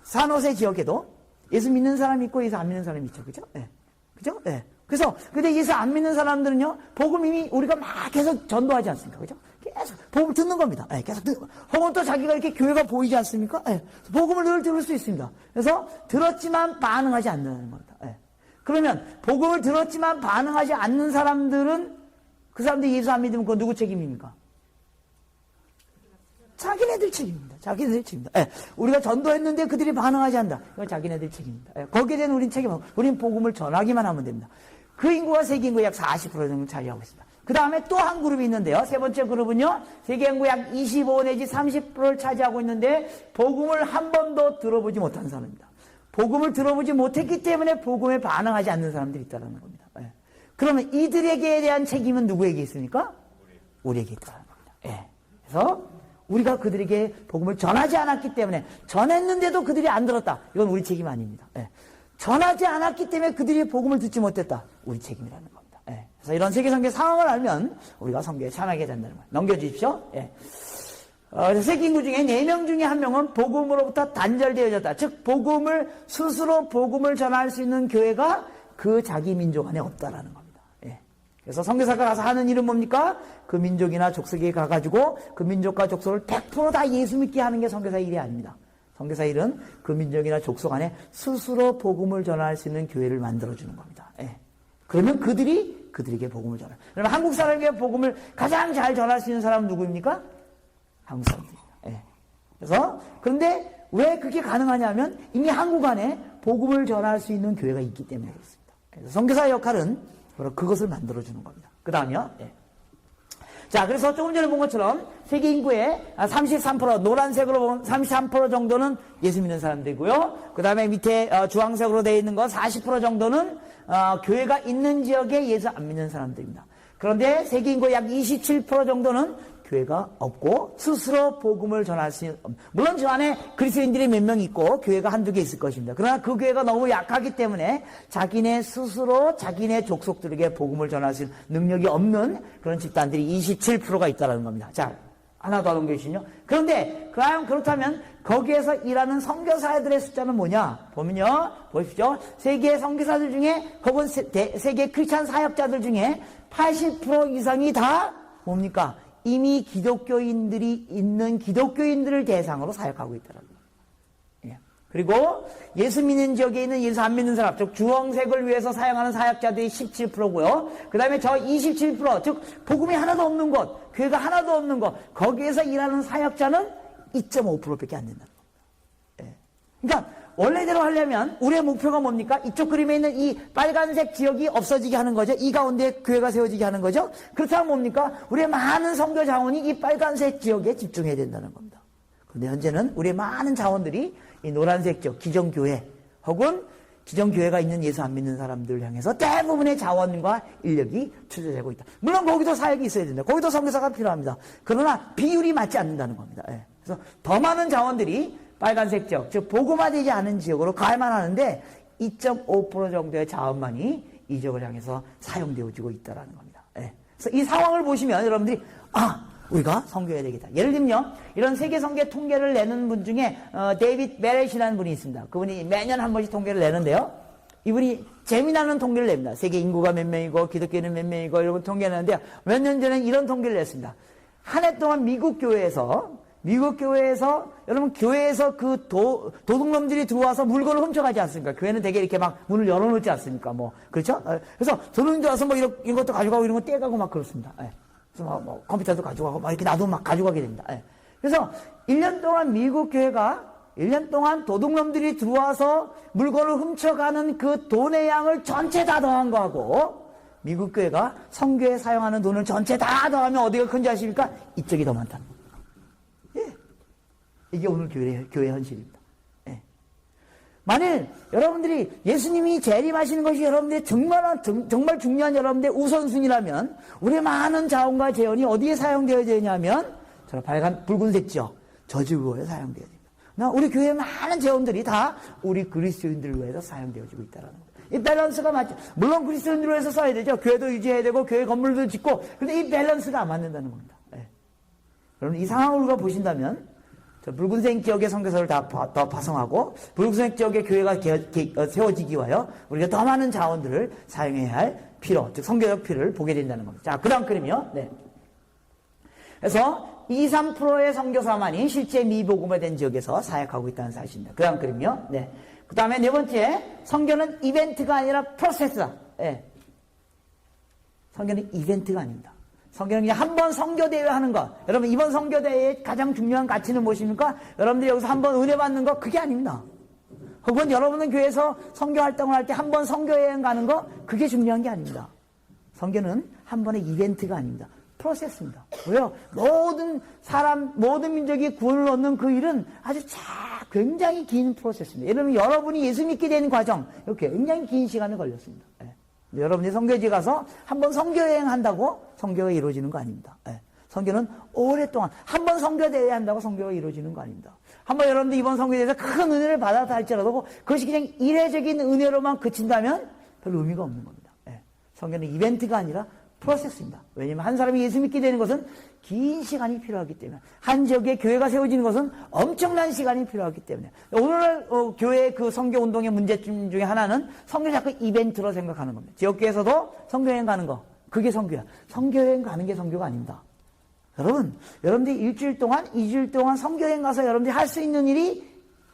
산호세 지역에도 예수 믿는 사람이 있고 예수 안 믿는 사람이 있죠. 그죠? 예. 그죠? 예. 그래서 근데 예수 안 믿는 사람들은요. 복음 이미 우리가 막 계속 전도하지 않습니까? 그죠? 계속 복음을 듣는 겁니다. 예. 계속 듣는. 혹은 또 자기가 이렇게 교회가 보이지 않습니까? 예. 복음을 늘 들을 수 있습니다. 그래서 들었지만 반응하지 않는 겁니다. 예. 그러면 복음을 들었지만 반응하지 않는 사람들은 그 사람들이 예수 안 믿으면 그건 누구 책임입니까? 자기네들 책임입니다. 자기네들 책임입니다. 예, 우리가 전도했는데 그들이 반응하지 않는다. 이건 자기네들 책임입니다. 예, 거기에 대한 우린 책임하고 우린 복음을 전하기만 하면 됩니다. 그 인구가 세계 인구의 약 40% 정도 차지하고 있습니다. 그 다음에 또 한 그룹이 있는데요. 세 번째 그룹은요. 세계 인구 약 25 내지 30%를 차지하고 있는데 복음을 한 번도 들어보지 못한 사람입니다. 복음을 들어보지 못했기 때문에 복음에 반응하지 않는 사람들이 있다는 겁니다. 예. 그러면 이들에게 대한 책임은 누구에게 있습니까? 우리에게 있다는 겁니다. 예. 그래서 우리가 그들에게 복음을 전하지 않았기 때문에, 전했는데도 그들이 안 들었다. 이건 우리 책임 아닙니다. 예. 전하지 않았기 때문에 그들이 복음을 듣지 못했다. 우리 책임이라는 겁니다. 예. 그래서 이런 세계 선교 상황을 알면 우리가 선교에 참여하게 된다는 거예요. 넘겨주십시오. 예. 세계 인구 중에 4명 중에 1명은 복음으로부터 단절되어졌다. 즉 복음을 스스로 복음을 전할 수 있는 교회가 그 자기 민족 안에 없다라는 겁니다. 예. 그래서 선교사가 가서 하는 일은 뭡니까? 그 민족이나 족속에 가가지고 그 민족과 족속을 100% 다 예수 믿게 하는 게 선교사 일이 아닙니다. 선교사 일은 그 민족이나 족속 안에 스스로 복음을 전할 수 있는 교회를 만들어주는 겁니다. 예. 그러면 그들에게 복음을 전할. 그러면 한국 사람에게 복음을 가장 잘 전할 수 있는 사람은 누구입니까? 한국 사람들입니다. 예. 그래서 그런데 왜 그렇게 가능하냐면 이미 한국 안에 복음을 전할 수 있는 교회가 있기 때문에 그렇습니다. 그래서 선교사의 역할은 바로 그것을 만들어주는 겁니다. 그 다음이요. 예. 자, 그래서 조금 전에 본 것처럼 세계 인구의 33%, 노란색으로 보면 33% 정도는 예수 믿는 사람들이고요. 그 다음에 밑에 주황색으로 되어 있는 거 40% 정도는 교회가 있는 지역에 예수 안 믿는 사람들입니다. 그런데 세계 인구의 약 27% 정도는 교회가 없고 스스로 복음을 전할 수 있는, 물론 저 안에 그리스도인들이 몇 명 있고 교회가 한두 개 있을 것입니다. 그러나 그 교회가 너무 약하기 때문에 자기네 스스로 자기네 족속들에게 복음을 전할 수 있는 능력이 없는 그런 집단들이 27%가 있다는 겁니다. 자, 하나 더 넘겨주시죠. 그런데 그렇다면 거기에서 일하는 선교사들의 숫자는 뭐냐? 보면요, 보십시오. 세계 선교사들 중에 혹은 세계 크리스찬 사역자들 중에 80% 이상이 다 뭡니까? 이미 기독교인들이 있는 기독교인들을 대상으로 사역하고 있다는 거예요. 예. 그리고 예수 믿는 지역에 있는 예수 안 믿는 사람, 즉 주황색을 위해서 사용하는 사역자들이 17%고요. 그 다음에 저 27%, 즉 복음이 하나도 없는 곳, 교회가 하나도 없는 곳, 거기에서 일하는 사역자는 2.5%밖에 안 된다는 겁니다. 예. 그러니까 원래대로 하려면 우리의 목표가 뭡니까? 이쪽 그림에 있는 이 빨간색 지역이 없어지게 하는 거죠. 이 가운데 교회가 세워지게 하는 거죠. 그렇다면 뭡니까? 우리의 많은 선교 자원이 이 빨간색 지역에 집중해야 된다는 겁니다. 그런데 현재는 우리의 많은 자원들이 이 노란색 지역, 기존교회 혹은 기존교회가 있는 예수 안 믿는 사람들을 향해서 대부분의 자원과 인력이 투자되고 있다. 물론 거기도 사역이 있어야 된다. 거기도 선교사가 필요합니다. 그러나 비율이 맞지 않는다는 겁니다. 예. 그래서 더 많은 자원들이 빨간색 지역, 즉 복음화되지 않은 지역으로 가야만 하는데 2.5% 정도의 자원만이 이 지역을 향해서 사용되어지고 있다는 겁니다. 예. 그래서 이 상황을 보시면 여러분들이 우리가 선교해야 되겠다. 예를 들면 이런 세계 선교 통계를 내는 분 중에 데이빗 베렛이라는 분이 있습니다. 그분이 매년 한 번씩 통계를 내는데요. 이분이 재미나는 통계를 냅니다. 세계 인구가 몇 명이고 기독교인은 몇 명이고 이런 통계를 내는데 몇 년 전에 이런 통계를 냈습니다. 한 해 동안 미국 교회에서 여러분 교회에서 그 도둑놈들이 들어와서 물건을 훔쳐가지 않습니까? 교회는 되게 이렇게 막 문을 열어놓지 않습니까? 뭐 그렇죠? 그래서 도둑놈들이 들어와서 뭐 이런 것도 가져가고 이런 거 떼가고 막 그렇습니다. 예. 그래서 뭐 컴퓨터도 가져가고 막 이렇게 나도 막 가져가게 됩니다. 예. 그래서 1년 동안 미국 교회가 1년 동안 도둑놈들이 들어와서 물건을 훔쳐가는 그 돈의 양을 전체 다 더한 거하고 미국 교회가 선교에 사용하는 돈을 전체 다 더하면 어디가 큰지 아십니까? 이쪽이 더 많다는 거예요. 이게 오늘 교회 현실입니다. 예. 만일 여러분들이 예수님이 재림하시는 것이 여러분들의 정말 중요한 여러분들의 우선순위라면 우리의 많은 자원과 재원이 어디에 사용되어야 되냐면 저 붉은색 지역 저지구에 사용되어야 됩니다. 우리 교회의 많은 재원들이 다 우리 그리스도인들을 위해서 사용되어지고 있다는 겁니다. 이 밸런스가 맞죠. 물론 그리스도인들을 위해서 써야 되죠. 교회도 유지해야 되고 교회 건물도 짓고 근데 이 밸런스가 안 맞는다는 겁니다. 예. 여러분 이 상황을 우리가 보신다면 붉은색 지역의 선교사를 더 파송하고 붉은색 지역의 교회가 세워지기 위하여 우리가 더 많은 자원들을 사용해야 할 필요, 즉 선교적 필요를 보게 된다는 겁니다. 자, 그 다음 그림이요. 네. 그래서 2, 3%의 선교사만이 실제 미복음화된 지역에서 사역하고 있다는 사실입니다. 그 다음 그림이요. 네. 그 다음에 네 번째, 선교는 이벤트가 아니라 프로세스다. 네. 선교는 이벤트가 아닙니다. 선교는 그냥 한 번 선교대회 하는 거. 여러분 이번 선교대회의 가장 중요한 가치는 무엇입니까? 여러분들이 여기서 한 번 은혜 받는 거 그게 아닙니다. 혹은 여러분은 교회에서 선교 활동을 할 때 한 번 선교여행 가는 거 그게 중요한 게 아닙니다. 선교는 한 번의 이벤트가 아닙니다. 프로세스입니다. 왜요? 모든 민족이 구원을 얻는 그 일은 아주 굉장히 긴 프로세스입니다. 예를 들면 여러분이 예수 믿게 되는 과정, 이렇게 굉장히 긴 시간이 걸렸습니다. 예. 여러분이 선교지에 가서 한번 선교여행 한다고 선교가 이루어지는 거 아닙니다. 예. 선교는 오랫동안 한번 선교대회 한다고 선교가 이루어지는 거 아닙니다. 한번 여러분들 이번 선교대회에서 큰 은혜를 받았다 할지라도 그것이 그냥 이례적인 은혜로만 그친다면 별 의미가 없는 겁니다. 예. 선교는 이벤트가 아니라 프로세스입니다. 왜냐하면 한 사람이 예수 믿게 되는 것은 긴 시간이 필요하기 때문에, 한 지역에 교회가 세워지는 것은 엄청난 시간이 필요하기 때문에, 오늘날 교회의 그 선교 운동의 문제점 중에 하나는 선교를 자꾸 이벤트로 생각하는 겁니다. 지역교회에서도 선교여행 가는 거, 그게 선교야. 선교여행 가는 게 선교가 아닙니다. 여러분들이 일주일 동안, 2주일 동안 선교여행 가서 여러분들이 할 수 있는 일이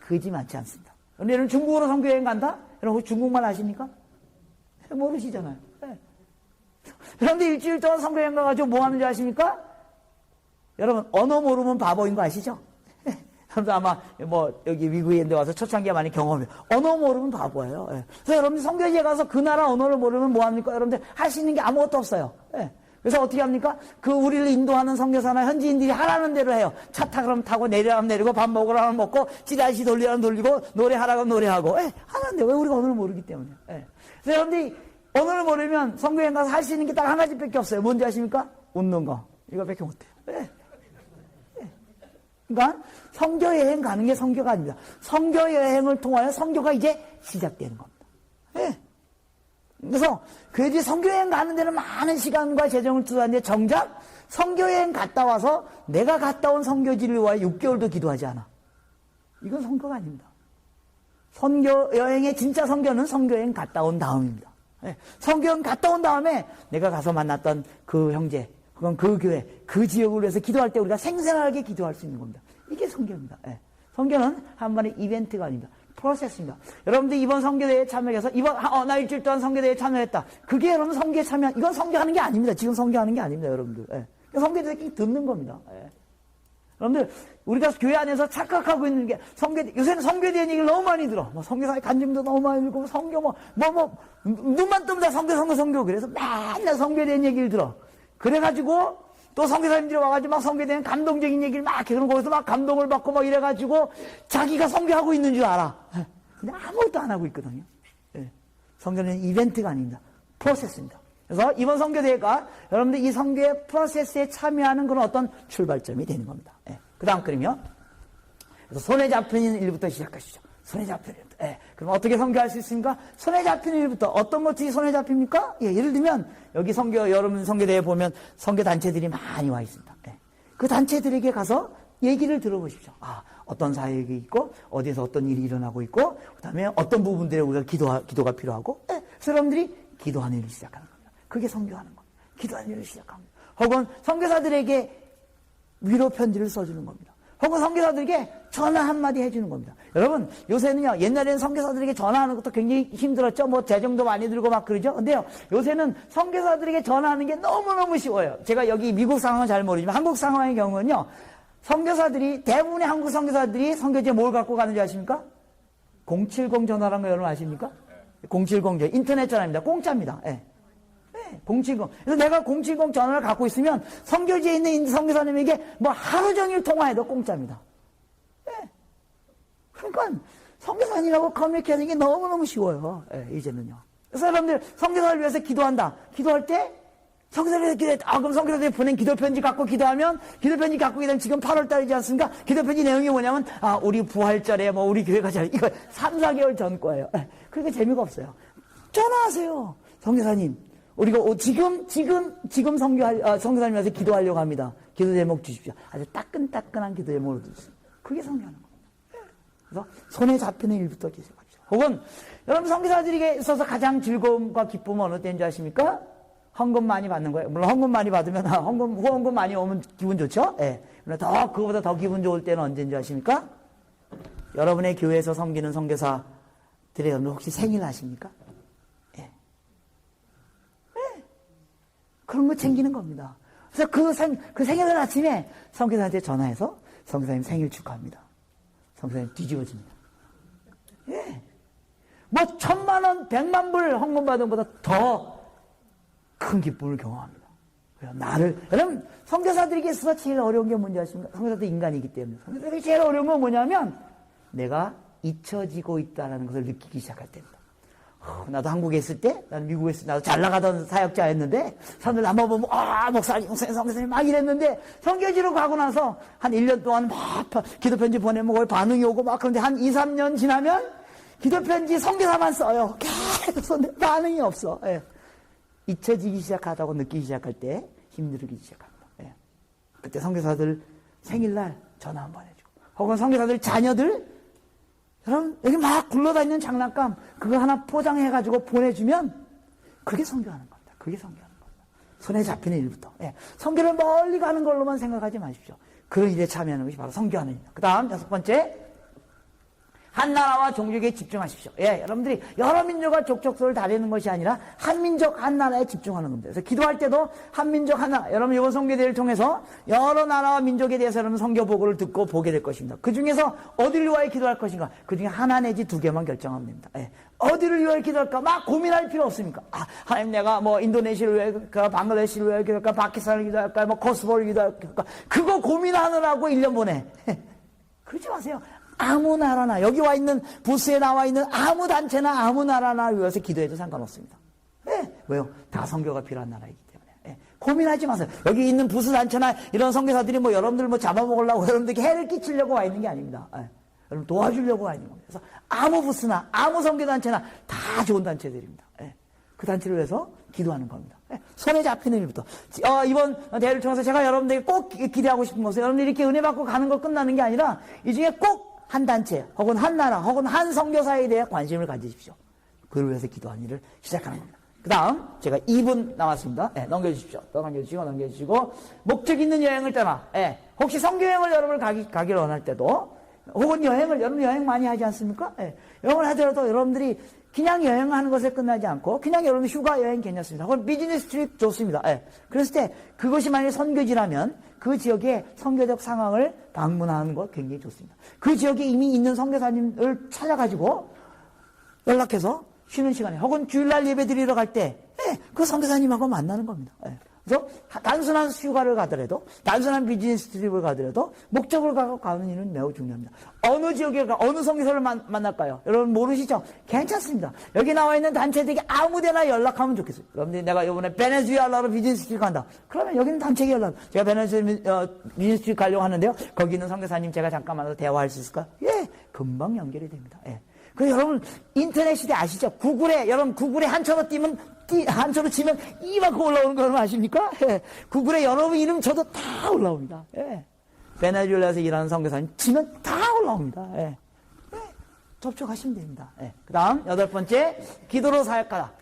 그지 많지 않습니다. 여러분 중국으로 선교여행 간다? 여러분 혹시 중국말 아십니까? 모르시잖아요. 네. 여러분들 일주일 동안 선교여행 가가지고 뭐 하는지 아십니까? 여러분 언어 모르면 바보인 거 아시죠? 여러분들 아마 뭐 여기 미국에 있는데 와서 초창기에 많이 경험해요. 언어 모르면 바보예요. 예. 그래서 여러분들 선교지에 가서 그 나라 언어를 모르면 뭐 합니까? 여러분들 할 수 있는 게 아무것도 없어요. 예. 그래서 어떻게 합니까? 그 우리를 인도하는 선교사나 현지인들이 하라는 대로 해요. 차 타그러면 타고 내리라면 내리고 밥 먹으라면 먹고 찌라시 돌리라면 돌리고 노래하라면 노래하고 하는데 왜 우리가 언어를 모르기 때문에. 예. 그래서 여러분들이 언어를 모르면 선교여행 가서 할 수 있는 게 딱 한 가지밖에 없어요. 뭔지 아십니까? 웃는 거. 이거밖에 못해요. 예. 예. 그러니까 선교여행 가는 게 선교가 아닙니다. 선교여행을 통하여 선교가 이제 시작되는 겁니다. 예. 그래서 교회들이 선교여행 가는 데는 많은 시간과 재정을 투자하는데 정작 선교여행 갔다 와서 내가 갔다 온 선교지를 위하여 6개월도 기도하지 않아. 이건 선교가 아닙니다. 선교여행의 진짜 선교는 선교여행 갔다 온 다음입니다. 예. 선교여행 갔다 온 다음에 내가 가서 만났던 그 형제, 그건 그 교회, 그 지역을 위해서 기도할 때 우리가 생생하게 기도할 수 있는 겁니다. 이게 선교입니다. 예. 선교는 한 번의 이벤트가 아닙니다. 프로세스입니다. 여러분들 이번 선교대회에 참여해서 나 일주일 동안 선교대회에 참여했다. 그게 여러분 선교에 참여한, 이건 선교하는 게 아닙니다. 지금 선교하는 게 아닙니다, 여러분들. 예. 선교대회에 듣는 겁니다. 예. 여러분들 우리가 교회 안에서 착각하고 있는 게 요새는 선교에 대한 얘기를 너무 많이 들어. 뭐 선교사의 간증도 너무 많이 들고 선교 눈만 뜨면 다 선교 그래서 맨날 선교에 대한 얘기를 들어. 그래가지고 또 선교사님들이 와가지고 막 선교에 대한 감동적인 얘기를 막 해. 그럼 거기서 막 감동을 받고 막 이래가지고 자기가 선교하고 있는 줄 알아. 근데 아무것도 안 하고 있거든요. 예. 선교는 이벤트가 아닙니다. 프로세스입니다. 그래서 이번 선교대회가 여러분들 이 선교의 프로세스에 참여하는 그런 어떤 출발점이 되는 겁니다. 예. 그 다음 그림이요. 그래서 손에 잡히는 일부터 시작하시죠. 손에 잡히는 일부터. 예. 그럼 어떻게 선교할 수 있습니까? 손에 잡히는 일부터. 어떤 것들이 손에 잡힙니까? 예. 예를 들면 여기 여러분 선교대회 보면 선교단체들이 많이 와 있습니다. 예. 그 단체들에게 가서 얘기를 들어보십시오. 어떤 사역이 있고 어디서 어떤 일이 일어나고 있고 그 다음에 어떤 부분들에 우리가 기도가 필요하고 예. 그래서 여러분들이 기도하는 일을 시작하는 겁니다. 그게 선교하는 겁니다. 기도하는 일을 시작합니다. 혹은 선교사들에게 위로 편지를 써주는 겁니다. 혹은 선교사들에게 전화 한마디 해주는 겁니다. 여러분 요새는요, 옛날에는 선교사들에게 전화하는 것도 굉장히 힘들었죠. 뭐 재정도 많이 들고 막 그러죠. 근데요 요새는 선교사들에게 전화하는 게 너무너무 쉬워요. 제가 여기 미국 상황은 잘 모르지만 한국 상황의 경우는요, 선교사들이 대부분의 한국 선교사들이 선교지에 뭘 갖고 가는지 아십니까? 070 전화라는 거 여러분 아십니까? 070 인터넷 전화입니다. 공짜입니다. 예. 070. 그래서 내가 070 전화를 갖고 있으면 선교지에 있는 선교사님에게 뭐 하루 종일 통화해도 공짜입니다. 예. 그러니까 선교사님하고 커뮤니케이션이 게 너무너무 쉬워요. 예, 이제는요. 그래서 여러분들 선교사를 위해서 기도한다. 기도할 때 선교사를 위해서 기도했다. 그럼 선교사들이 보낸 기도편지 갖고 기도하면, 기도편지 갖고 기도하면 지금 8월 달이지 않습니까? 기도편지 내용이 뭐냐면 우리 부활절에 뭐 우리 교회가 잘 이거 3, 4개월 전 거예요. 예. 그러니까 재미가 없어요. 전화하세요. 선교사님, 우리가 지금 선교사님 와서 기도하려고 합니다. 기도 제목 주십시오. 아주 따끈따끈한 기도 제목을 주십시오. 그게 선교하는 겁니다. 그래서 손에 잡히는 일부터 시작합시다. 혹은 여러분 선교사들에게 있어서 가장 즐거움과 기쁨은 어느 때인 줄 아십니까? 헌금 많이 받는 거예요. 물론 헌금 많이 받으면 후원금 많이 오면 기분 좋죠. 예. 그러나 그거보다 더 기분 좋을 때는 언제인 줄 아십니까? 여러분의 교회에서 섬기는 선교사들의 여러분 혹시 생일 아십니까? 그런 거 챙기는 겁니다. 그래서 그 생일날 아침에 선교사한테 전화해서 선교사님 생일 축하합니다. 선교사님 뒤집어집니다. 예. 뭐 1,000만 원, 100만 불 헌금 받은 것보다 더 큰 기쁨을 경험합니다. 여러분, 선교사들에게 있어서 제일 어려운 게 뭔지 아십니까? 선교사도 인간이기 때문에. 선교사들이 제일 어려운 건 뭐냐면 내가 잊혀지고 있다는 것을 느끼기 시작할 때입니다. 나도 한국에 있을 때, 나는 미국에 있을 때, 나도 잘 나가던 사역자였는데, 사람들 나만 보면, 목사님, 막 이랬는데, 선교지로 가고 나서, 한 1년 동안 막, 기도편지 보내면 거의 반응이 오고, 막, 그런데 한 2, 3년 지나면, 기도편지 선교사만 써요. 계속 반응이 없어. 예. 잊혀지기 시작하다고 느끼기 시작할 때, 힘들기 시작합니다. 예. 그때 선교사들 생일날 전화 한번 해주고, 혹은 선교사들 자녀들, 여러분, 여기 막 굴러다니는 장난감, 그거 하나 포장해가지고 보내주면, 그게 선교하는 겁니다. 그게 선교하는 겁니다. 손에 잡히는 일부터. 예. 선교를 멀리 가는 걸로만 생각하지 마십시오. 그런 일에 참여하는 것이 바로 선교하는 일입니다. 그 다음, 6번째. 한 나라와 종족에 집중하십시오. 예, 여러분들이 여러 민족과 족속소를 다루는 것이 아니라 한 민족 한 나라에 집중하는 겁니다. 그래서 기도할 때도 한 민족 한 나라, 여러분 이번 선교대회를 통해서 여러 나라와 민족에 대해서 여러분 선교 보고를 듣고 보게 될 것입니다. 그 중에서 어디를 위하여 기도할 것인가? 그 중에 하나 내지 두 개만 결정하면 됩니다. 예. 어디를 위하여 기도할까? 막 고민할 필요 없습니까? 하나님 내가 뭐 인도네시아를 위하여 기도할까? 방글라데시를 위하여 기도할까? 파키스탄을 기도할까? 뭐 코스보를 기도할까? 그거 고민하느라고 1년 보내. 그러지 마세요. 아무 나라나, 여기 와 있는, 부스에 나와 있는 아무 단체나 아무 나라나 위해서 기도해도 상관없습니다. 네. 왜요? 다 선교가 필요한 나라이기 때문에. 네. 고민하지 마세요. 여기 있는 부스 단체나 이런 선교사들이 뭐 여러분들 뭐 잡아먹으려고 여러분들에게 해를 끼치려고 와 있는 게 아닙니다. 네. 여러분 도와주려고 와 있는 겁니다. 그래서 아무 부스나 아무 선교단체나 다 좋은 단체들입니다. 네. 그 단체를 위해서 기도하는 겁니다. 네. 손에 잡히는 일부터. 이번 대회를 통해서 제가 여러분들에게 꼭 기대하고 싶은 것은 여러분들이 이렇게 은혜 받고 가는 거 끝나는 게 아니라 이 중에 꼭 한 단체, 혹은 한 나라, 혹은 한 선교사에 대해 관심을 가지십시오. 그를 위해서 기도하는 일을 시작하는 겁니다. 그 다음, 제가 2분 남았습니다. 네, 넘겨주십시오. 넘겨주시고, 목적 있는 여행을 떠나, 혹시 선교여행을 여러분을 가기를 원할 때도, 혹은 여러분 여행 많이 하지 않습니까? 여행을 하더라도 여러분들이 그냥 여행하는 것에 끝나지 않고, 그냥 여러분 휴가 여행 괜찮습니다. 혹은 비즈니스 트립 좋습니다. 그랬을 때, 그것이 만약에 선교지라면, 그 지역의 선교적 상황을 방문하는 것 굉장히 좋습니다. 그 지역에 이미 있는 선교사님을 찾아가지고 연락해서 쉬는 시간에 혹은 주일날 예배 드리러 갈 때 그 선교사님하고 만나는 겁니다. 그래서 단순한 휴가를 가더라도 단순한 비즈니스 트립을 가더라도 목적을 갖고 가는 일은 매우 중요합니다. 어느 지역에 어느 선교사를 만날까요? 여러분 모르시죠? 괜찮습니다. 여기 나와 있는 단체들에게 아무데나 연락하면 좋겠어요. 여러분들 내가 이번에 베네수엘라로 비즈니스 트립 간다. 그러면 여기는 단체에 연락. 제가 베네수엘라 비즈니스 트립 가려고 하는데요. 거기 있는 선교사님 제가 잠깐 만나서 대화할 수 있을까요? 예, 금방 연결이 됩니다. 그 여러분 인터넷 시대 아시죠? 여러분 구글에 한천어 뛰면 한천어 치면 이만큼 올라오는 거 여러분 아십니까? 구글에 여러분 이름 쳐도 다 올라옵니다. 베네수엘라에서 일하는 선교사님 치면 다 올라옵니다. 접촉하시면 됩니다. 그 다음 8번째 기도로 사역하다.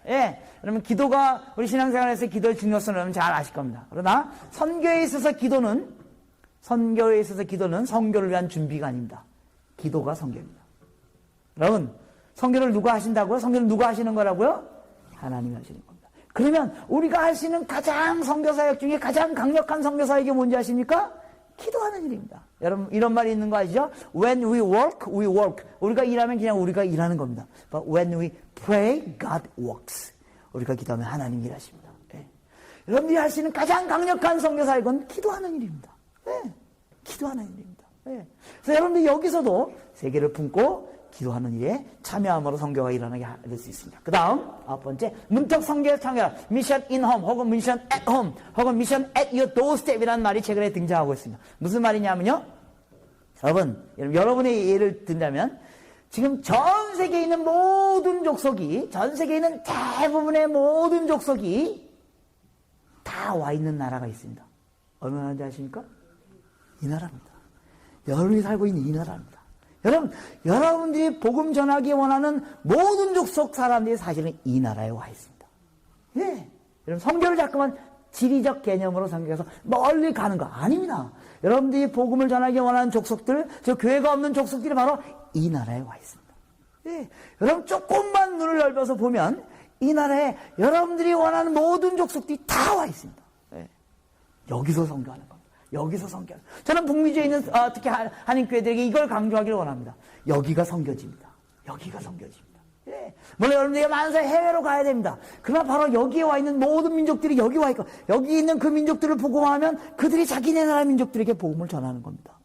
여러분 기도가 우리 신앙생활에서 기도의 중요성을 여러분 잘 아실 겁니다. 그러나 선교에 있어서 기도는 선교를 위한 준비가 아닙니다. 기도가 선교입니다. 여러분, 선교를 누가 하신다고요? 선교를 누가 하시는 거라고요? 하나님이 하시는 겁니다. 그러면 우리가 할 수 있는 가장 선교사역 중에 가장 강력한 선교사역이 뭔지 아십니까? 기도하는 일입니다. 여러분 이런 말이 있는 거 아시죠? When we work, we work. 우리가 일하면 그냥 우리가 일하는 겁니다. But when we pray, God works. 우리가 기도하면 하나님이 일하십니다. 여러분들이 할 수 있는 가장 강력한 선교사역은 기도하는 일입니다. 기도하는 일입니다. 그래서 여러분들이 여기서도 세계를 품고 기도하는 일에 참여함으로 선교가 일어나게 될 수 있습니다. 그 다음 9번째 문턱 선교에 참여하라. 미션 인 홈 혹은 미션 앳 홈 혹은 미션 앳 유어 도어스텝이라는 말이 최근에 등장하고 있습니다. 무슨 말이냐면요. 여러분의 예를 든다면 지금 전 세계에 있는 모든 족속이 전 세계에 있는 대부분의 모든 족속이 다 와 있는 나라가 있습니다. 어느 나라인지 아십니까? 이 나라입니다. 여러분이 살고 있는 이 나라입니다. 여러분들이 복음 전하기 원하는 모든 족속 사람들이 사실은 이 나라에 와 있습니다. 여러분, 선교를 자꾸만 지리적 개념으로 선교해서 멀리 가는 거 아닙니다. 여러분들이 복음을 전하기 원하는 족속들, 저 교회가 없는 족속들이 바로 이 나라에 와 있습니다. 여러분, 조금만 눈을 넓혀서 보면 이 나라에 여러분들이 원하는 모든 족속들이 다 와 있습니다. 여기서 선교하는 겁니다. 여기서 선교하는. 저는 북미주에 있는 특히 한인교회들에게 이걸 강조하기를 원합니다. 여기가 선교지입니다. 여기가 선교지입니다. 물론 여러분들이 만세 해외로 가야 됩니다. 그러나 바로 여기에 와 있는 모든 민족들이 여기 와 있고 여기 있는 그 민족들을 복음하면 그들이 자기네 나라 민족들에게 복음을 전하는 겁니다.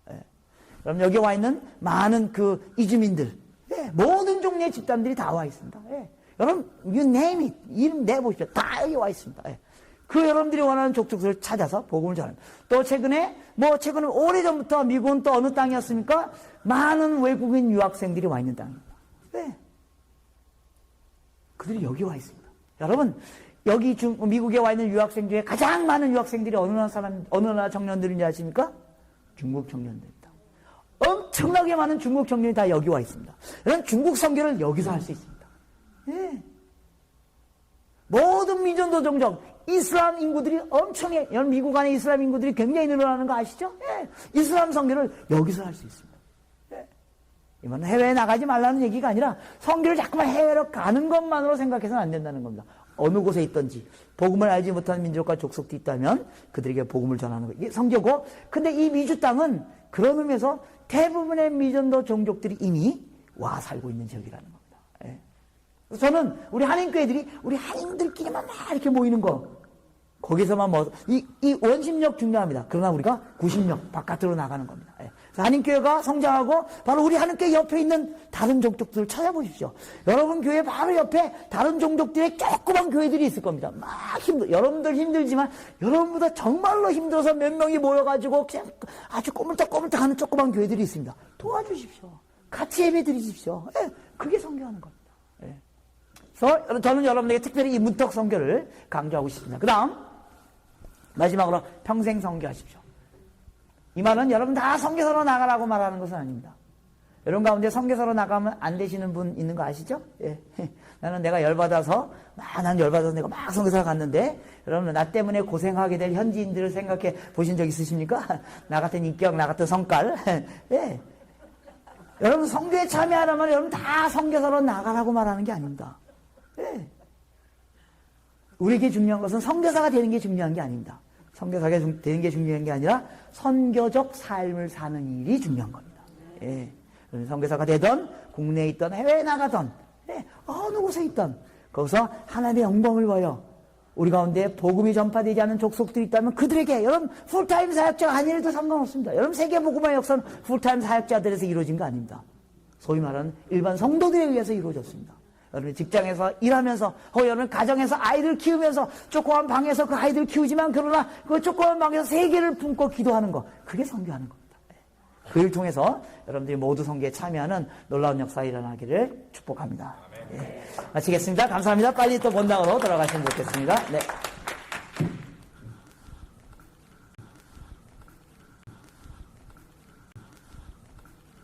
그럼 여기 와 있는 많은 그 이주민들, 예, 모든 종류의 집단들이 다 와 있습니다. 예. 여러분, you name it. 이름 내보십시오. 다 여기 와 있습니다. 예. 그 여러분들이 원하는 족속들을 찾아서 복음을 전합니다. 또 최근에 오래전부터 미국은 또 어느 땅이었습니까? 많은 외국인 유학생들이 와 있는 땅입니다. 네. 그들이 여기 와 있습니다. 여러분, 여기 미국에 와 있는 유학생 중에 가장 많은 유학생들이 어느 나라 청년들인지 아십니까? 중국 청년들입니다. 엄청나게 많은 중국 청년이 다 여기 와 있습니다. 여러분, 중국 선교를 여기서 할 수 있습니다. 네. 모든 민족도 종족, 이슬람 인구들이 엄청나게, 미국 안에 이슬람 인구들이 굉장히 늘어나는 거 아시죠? 예. 이슬람 선교를 여기서 할 수 있습니다. 예. 이건 해외에 나가지 말라는 얘기가 아니라 선교를 자꾸만 해외로 가는 것만으로 생각해서는 안 된다는 겁니다. 어느 곳에 있든지 복음을 알지 못하는 민족과 족속도 있다면 그들에게 복음을 전하는 거, 이게 선교고. 근데 이 미주 땅은 그런 의미에서 대부분의 미전도 종족들이 이미 와 살고 있는 지역이라는 겁니다. 예. 저는 우리 한인교회들이 우리 한인들끼리만 막 이렇게 모이는 거, 거기서만 이 원심력 중요합니다. 그러나 우리가 구심력 바깥으로 나가는 겁니다. 예. 그래서 한인교회가 성장하고 바로 우리 한인교회 옆에 있는 다른 종족들을 찾아보십시오. 여러분 교회 바로 옆에 다른 종족들의 조그만 교회들이 있을 겁니다. 막 여러분들 힘들지만 여러분보다 정말로 힘들어서 몇 명이 모여가지고 그냥 아주 꼬물딱꼬물딱 하는 조그만 교회들이 있습니다. 도와주십시오. 같이 예배 드리십시오. 예. 그게 선교하는 겁니다. 예. 그래서 저는 여러분에게 특별히 이 문턱 선교를 강조하고 싶습니다. 그 다음 마지막으로 평생 선교하십시오. 이 말은 여러분 다 선교사로 나가라고 말하는 것은 아닙니다. 여러분 가운데 선교사로 나가면 안 되시는 분 있는 거 아시죠? 예. 나는 내가 열받아서 내가 막 선교사 갔는데, 여러분 나 때문에 고생하게 될 현지인들을 생각해 보신 적 있으십니까? 나 같은 인격, 나 같은 성깔. 예. 여러분 선교에 참여하려면 여러분 다 선교사로 나가라고 말하는 게 아닙니다. 예. 우리에게 중요한 것은 선교사가 되는 게 중요한 게 아닙니다. 선교사가 되는 게 중요한 게 아니라 선교적 삶을 사는 일이 중요한 겁니다. 예. 선교사가 되던 국내에 있던 해외에 나가던, 예, 어느 곳에 있던 거기서 하나님의 영광을 보여 우리 가운데 복음이 전파되지 않은 족속들이 있다면 그들에게, 여러분 풀타임 사역자가 아니라도 상관없습니다. 여러분 세계 복음화의 역사는 풀타임 사역자들에서 이루어진 거 아닙니다. 소위 말하는 일반 성도들에 의해서 이루어졌습니다. 여러분 직장에서 일하면서, 여러분 가정에서 아이들 키우면서 조그만 방에서 그 아이들 키우지만 그러나 그 조그만 방에서 세계를 품고 기도하는 거, 그게 선교하는 겁니다. 그 일 통해서 여러분들이 모두 선교에 참여하는 놀라운 역사가 일어나기를 축복합니다. 예. 마치겠습니다. 감사합니다. 빨리 또 본당으로 돌아가시면 좋겠습니다. 네.